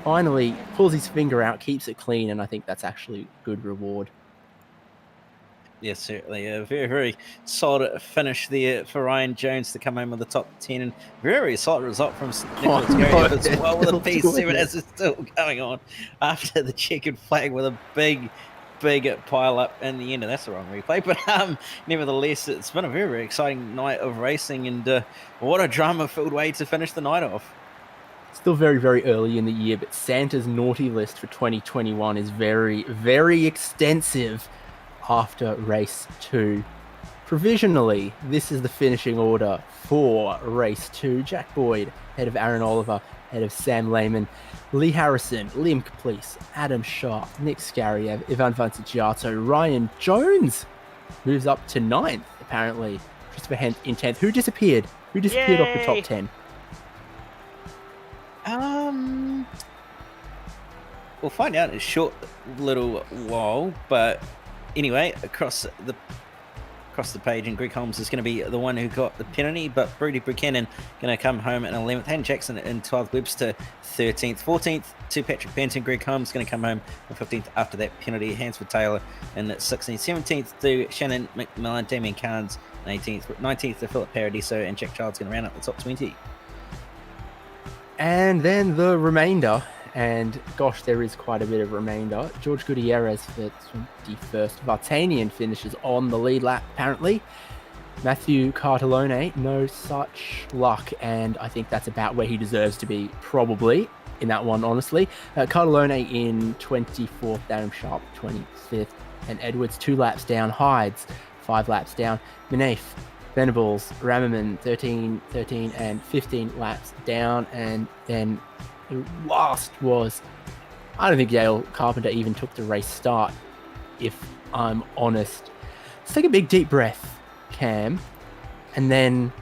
finally pulls his finger out, keeps it clean, and I think that's actually good reward. Yeah, certainly. A very, very solid finish there for Ryan Jones to come home with the top 10. And very solid result from Nicholas Gary as well with a P7 as it's still going on after the checkered flag with a big pile up in the end. And that's the wrong replay. But nevertheless, it's been a very, very exciting night of racing. And what a drama-filled way to finish the night off. Still very, very early in the year, but Santa's naughty list for 2021 is very, very extensive. After race 2. Provisionally, this is the finishing order for race 2. Jack Boyd, ahead of Aaron Oliver, ahead of Sam Lehman, Lee Harrison, Liam Caplice, Adam Sharp, Nick Scariev, Ivan Vanciato, Ryan Jones moves up to 9th, apparently. Christopher Hent in 10th. Who disappeared? Who disappeared off the top 10? We'll find out in a short little while, but anyway, across the page, and Greg Holmes is going to be the one who got the penalty, but Brody Buchanan going to come home in 11th, Hayden Jackson in 12th, Webster 13th, 14th to Patrick Benton. Greg Holmes going to come home in 15th after that penalty. Hansford Taylor in 16th, 17th to Shannon McMillan, Damien Carnes 18th, 19th to Philip Paradiso, and Jack Child's going to round up the top 20. And then the remainder. And gosh, there is quite a bit of remainder. George Gutierrez for 21st. Vartanian finishes on the lead lap, apparently. Matthew Cartellone, no such luck. And I think that's about where he deserves to be, probably, in that one, honestly. Cartellone in 24th, Adam Sharp 25th. And Edwards 2 laps down. Hydes 5 laps down. Mineif, Venables, Rammerman 13, and 15 laps down. And then the last was, I don't think Yale Carpenter even took the race start, if I'm honest. Let's take a big deep breath, Cam. And then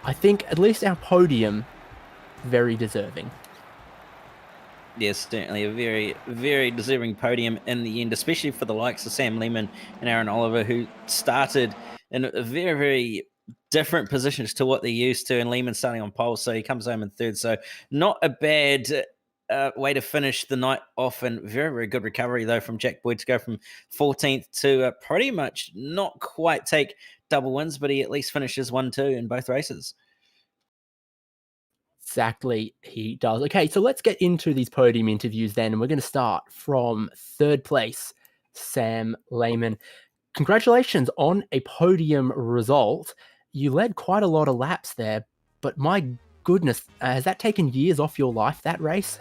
I think at least our podium, very deserving. Yes, certainly a very, very deserving podium in the end, especially for the likes of Sam Lehman and Aaron Oliver, who started in a very, very different positions to what they're used to, and Lehman starting on pole, so he comes home in 3rd. So not a bad way to finish the night off, and very, very good recovery, though, from Jack Boyd to go from 14th to pretty much not quite take double wins, but he at least finishes 1-2 in both races. Exactly, he does. Okay, so let's get into these podium interviews then, and we're going to start from 3rd place, Sam Lehman. Congratulations on a podium result. You led quite a lot of laps there, but my goodness, has that taken years off your life, that race?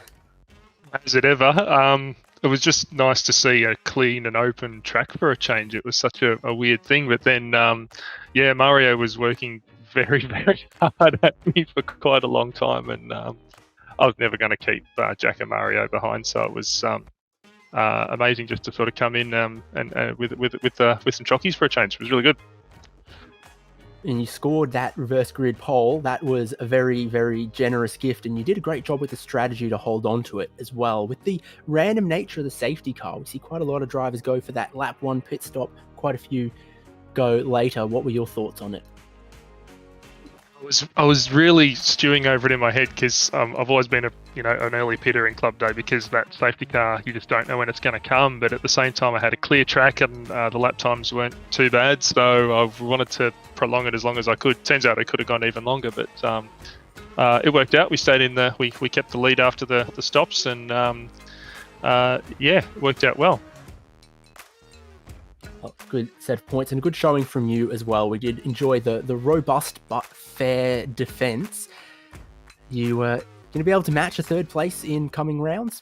Has it ever? It was just nice to see a clean and open track for a change. It was such a weird thing. But then, Mario was working very, very hard at me for quite a long time, and I was never going to keep Jack and Mario behind. So it was amazing just to sort of come in and with some chockies for a change. It was really good. And you scored that reverse grid pole. That was a very, very generous gift, and you did a great job with the strategy to hold on to it as well. With the random nature of the safety car, we see quite a lot of drivers go for that lap 1 pit stop, quite a few go later. What were your thoughts on it? I was really stewing over it in my head because I've always been an early pitter in Club Day, because that safety car, you just don't know when it's going to come. But at the same time, I had a clear track, and the lap times weren't too bad, so I wanted to prolong it as long as I could. Turns out I could have gone even longer, but it worked out. We stayed in we kept the lead after the stops, and it worked out well. Good set of points and a good showing from you as well. We did enjoy the robust but fair defense. You were going to be able to match a 3rd place in coming rounds?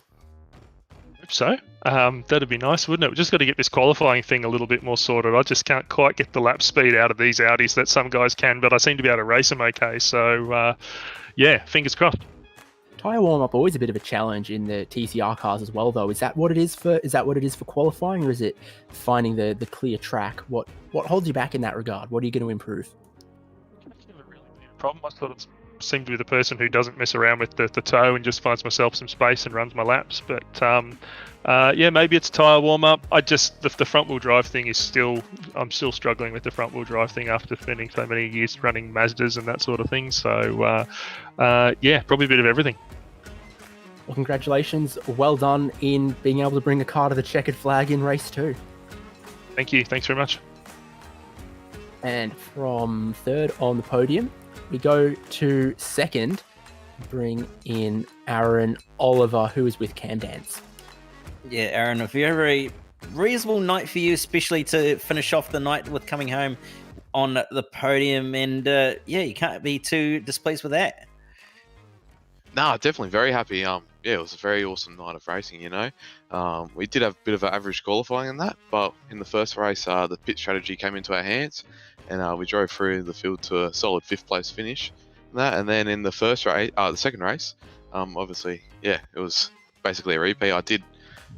Hope so. That'd be nice, wouldn't it? We've just got to get this qualifying thing a little bit more sorted. I just can't quite get the lap speed out of these Audis that some guys can, but I seem to be able to race them okay. So, fingers crossed. Tyre warm-up always a bit of a challenge in the TCR cars as well, though. Is that what it is for qualifying, or is it finding the clear track? What holds you back in that regard? What are you going to improve? It's never really been a problem. I sort of seem to be the person who doesn't mess around with the toe and just finds myself some space and runs my laps. But maybe it's tyre warm-up. The front-wheel drive thing is I'm still struggling with the front-wheel drive thing after spending so many years running Mazdas and that sort of thing. So, probably a bit of everything. Well, congratulations. Well done in being able to bring a car to the checkered flag in race 2. Thank you. Thanks very much. And from third on the podium, we go to second, bring in Aaron Oliver, who is with Cam Dance. Yeah, Aaron, a very, very reasonable night for you, especially to finish off the night with coming home on the podium. And you can't be too displeased with that. No, definitely very happy. Yeah, it was a very awesome night of racing, you know. We did have a bit of an average qualifying in that, but in the first race, the pit strategy came into our hands, and we drove through the field to a solid 5th place finish. And then in the second race, obviously, yeah, it was basically a repeat. I did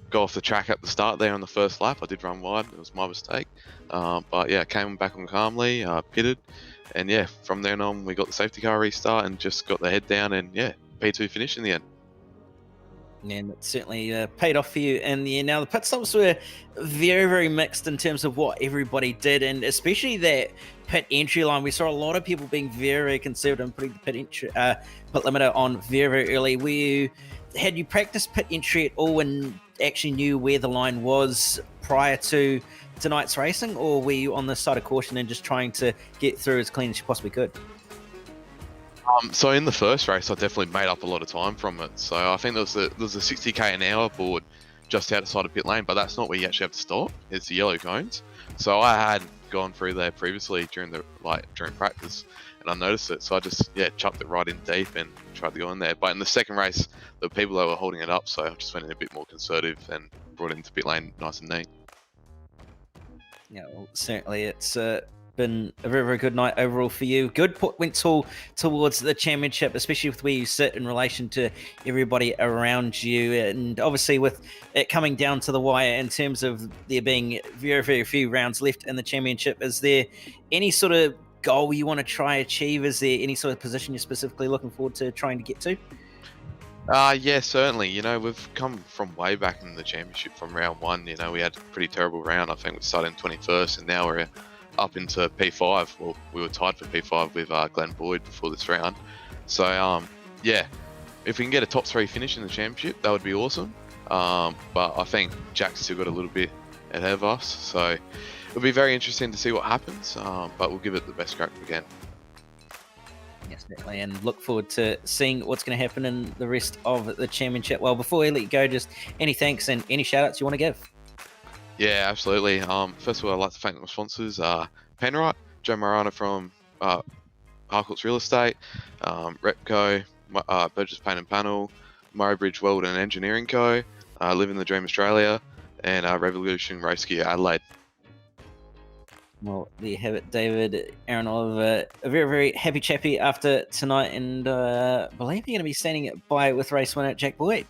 go off the track at the start there on the first lap. I did run wide. It was my mistake. But yeah, came back on calmly, pitted, and yeah, from then on, we got the safety car restart and just got the head down, and yeah, P2 finish in the end. And it certainly paid off for you in the end. Now, the pit stops were very, very mixed in terms of what everybody did, and especially that pit entry line. We saw a lot of people being very, very conservative and putting the pit limiter on very, very early. Had you practiced pit entry at all and actually knew where the line was prior to tonight's racing, or were you on the side of caution and just trying to get through as clean as you possibly could? So in the first race, I definitely made up a lot of time from it. So I think there was a 60k an hour board just outside of pit lane, but that's not where you actually have to stop. It's the yellow cones. So I had gone through there previously during practice, and I noticed it. So I just chucked it right in deep and tried to go in there. But in the second race, the people that were holding it up, so I just went in a bit more conservative and brought it into pit lane nice and neat. Yeah, well, certainly it's been a very, very good night overall for you. Good went towards the championship, especially with where you sit in relation to everybody around you, and obviously with it coming down to the wire in terms of there being very, very few rounds left in the championship. Is there any sort of goal you want to try achieve? Is there any sort of position you're specifically looking forward to trying to get to? Yeah, certainly. You know, we've come from way back in the championship from round 1. You know, we had a pretty terrible round. I think we started in 21st, and now we're up into P5. Well, we were tied for P5 with Glenn Boyd before this round. So, yeah, if we can get a top 3 finish in the championship, that would be awesome. But I think Jack's still got a little bit ahead of us. So it'll be very interesting to see what happens, but we'll give it the best crack we can. Yes, definitely, and look forward to seeing what's going to happen in the rest of the championship. Well, before we let you go, just any thanks and any shout-outs you want to give? Yeah, absolutely. First of all, I'd like to thank my sponsors, Penrite, Joe Morano from Harcourt's Real Estate, Repco, Burgess Paint and Panel, Murray Bridge Weld and Engineering Co., Living the Dream Australia, and Revolution Race Gear Adelaide. Well, there you have it, David. Aaron Oliver, a very, very happy chappy after tonight, and I believe you're going to be standing by with race winner Jack Boyd.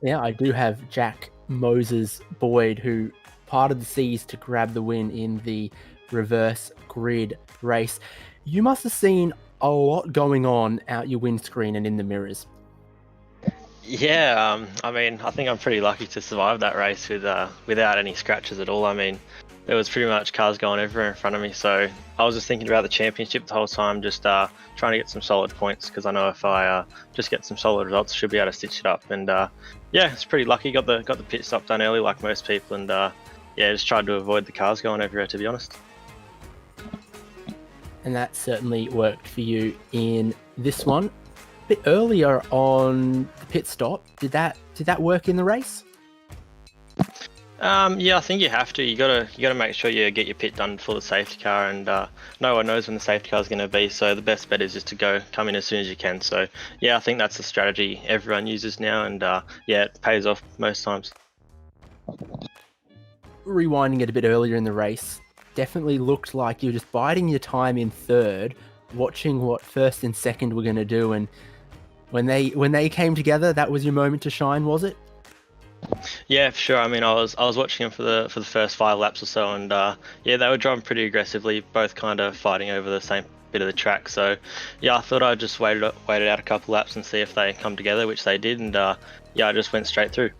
Yeah, I do have Jack Moses Boyd, who parted the seas to grab the win in the reverse grid race. You must have seen a lot going on out your windscreen and in the mirrors. Yeah, I mean, I think I'm pretty lucky to survive that race without any scratches at all. I mean, there was pretty much cars going everywhere in front of me, so I was just thinking about the championship the whole time, just trying to get some solid points, because I know if I just get some solid results, I should be able to stitch it up. And yeah, it's pretty lucky. Got the pit stop done early like most people, and yeah, just tried to avoid the cars going everywhere, to be honest. And that certainly worked for you in this one. A bit earlier on the pit stop, did that work in the race? Yeah, I think you have to. You gotta make sure you get your pit done for the safety car, and no one knows when the safety car is going to be. So the best bet is just to come in as soon as you can. So yeah, I think that's the strategy everyone uses now, and yeah, it pays off most times. Rewinding it a bit earlier in the race, definitely looked like you were just biding your time in third, watching what first and second were going to do, and when they came together, that was your moment to shine, was it? Yeah, for sure. I mean, I was watching them for the first 5 laps or so, and yeah, they were driving pretty aggressively, both kind of fighting over the same bit of the track. So yeah, I thought I'd just wait out a couple laps and see if they come together, which they did, and yeah, I just went straight through.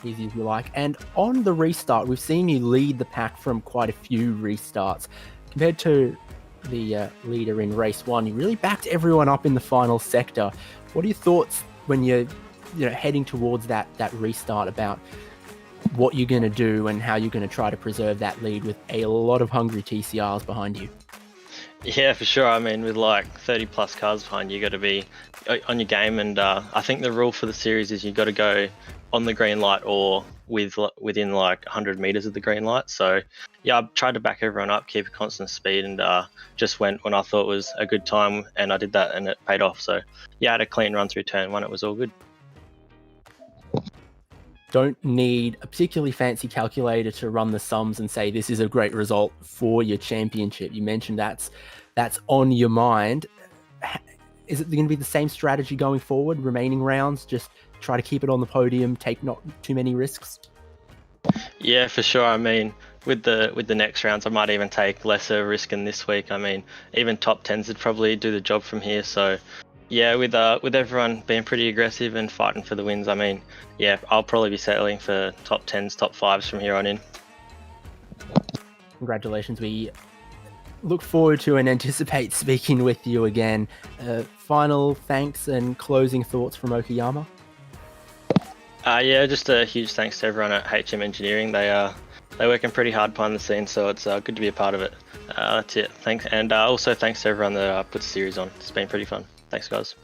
Easy as you like. And on the restart, we've seen you lead the pack from quite a few restarts. Compared to the leader in race 1, you really backed everyone up in the final sector. What are your thoughts when you're heading towards that restart about what you're going to do and how you're going to try to preserve that lead with a lot of hungry TCRs behind you? Yeah, for sure. I mean, with like 30 plus cars behind you, got to be on your game. And I think the rule for the series is you got to go on the green light or within like 100 meters of the green light. So yeah, I tried to back everyone up, keep a constant speed, and just went when I thought was a good time, and I did that, and it paid off. So yeah, I had a clean run through turn one. It was all good. Don't need a particularly fancy calculator to run the sums and say this is a great result for your championship. You mentioned that's on your mind. Is it going to be the same strategy going forward? Remaining rounds, just try to keep it on the podium, take not too many risks? Yeah, for sure. I mean, with the next rounds, I might even take lesser risk in this week. I mean, even top 10s would probably do the job from here. So yeah, with everyone being pretty aggressive and fighting for the wins, I mean, yeah, I'll probably be settling for top 10s, top 5s from here on in. Congratulations. We look forward to and anticipate speaking with you again. Final thanks and closing thoughts from Okayama? Yeah, just a huge thanks to everyone at HM Engineering. They're working pretty hard behind the scenes, so it's good to be a part of it. That's it. Thanks, and also thanks to everyone that put the series on. It's been pretty fun. Thanks, guys.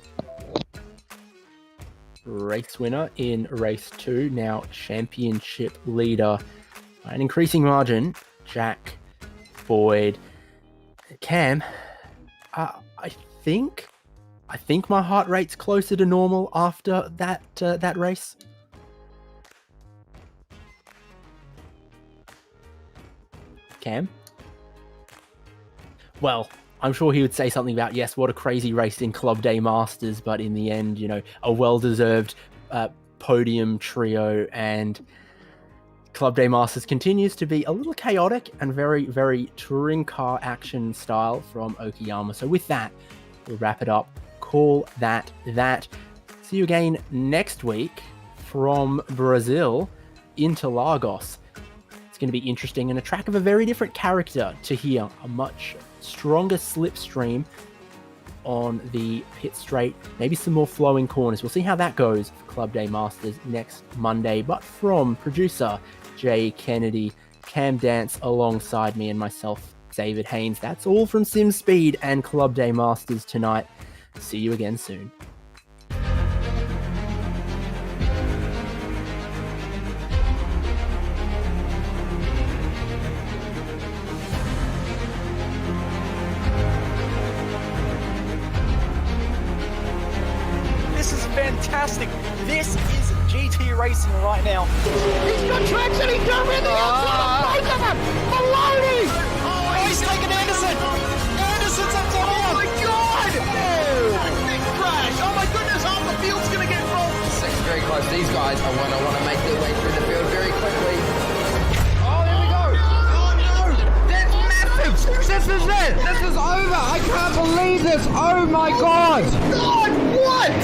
Race winner in race 2, now championship leader by an increasing margin, Jack Boyd. Cam, I think my heart rate's closer to normal after that race. Cam? Well, I'm sure he would say something about, yes, what a crazy race in Club Day Masters, but in the end, a well-deserved podium trio, and Club Day Masters continues to be a little chaotic and very, very touring car action style from Okayama. So with that, we'll wrap it up. Call that. See you again next week from Brazil into Lagos. It's going to be interesting and a track of a very different character to hear. A much stronger slipstream on the pit straight. Maybe some more flowing corners. We'll see how that goes for Club Day Masters next Monday. But from producer Jay Kennedy, Cam Dance alongside me and myself, David Haynes, that's all from Sim Speed and Club Day Masters tonight. See you again soon. This is fantastic. This is GT racing right now. He's got traction. He's got rid of the outside of both of them. Maloney. Oh, he's taken Anderson. Anderson's up top. Oh my God! Oh, big crash! Oh my goodness! Half the field's gonna get rolled. Second very close. These guys are want to make their way through the field very quickly. Oh, there we go. Oh no! That's massive. This is it. This is over. I can't believe this. Oh my God. God, what?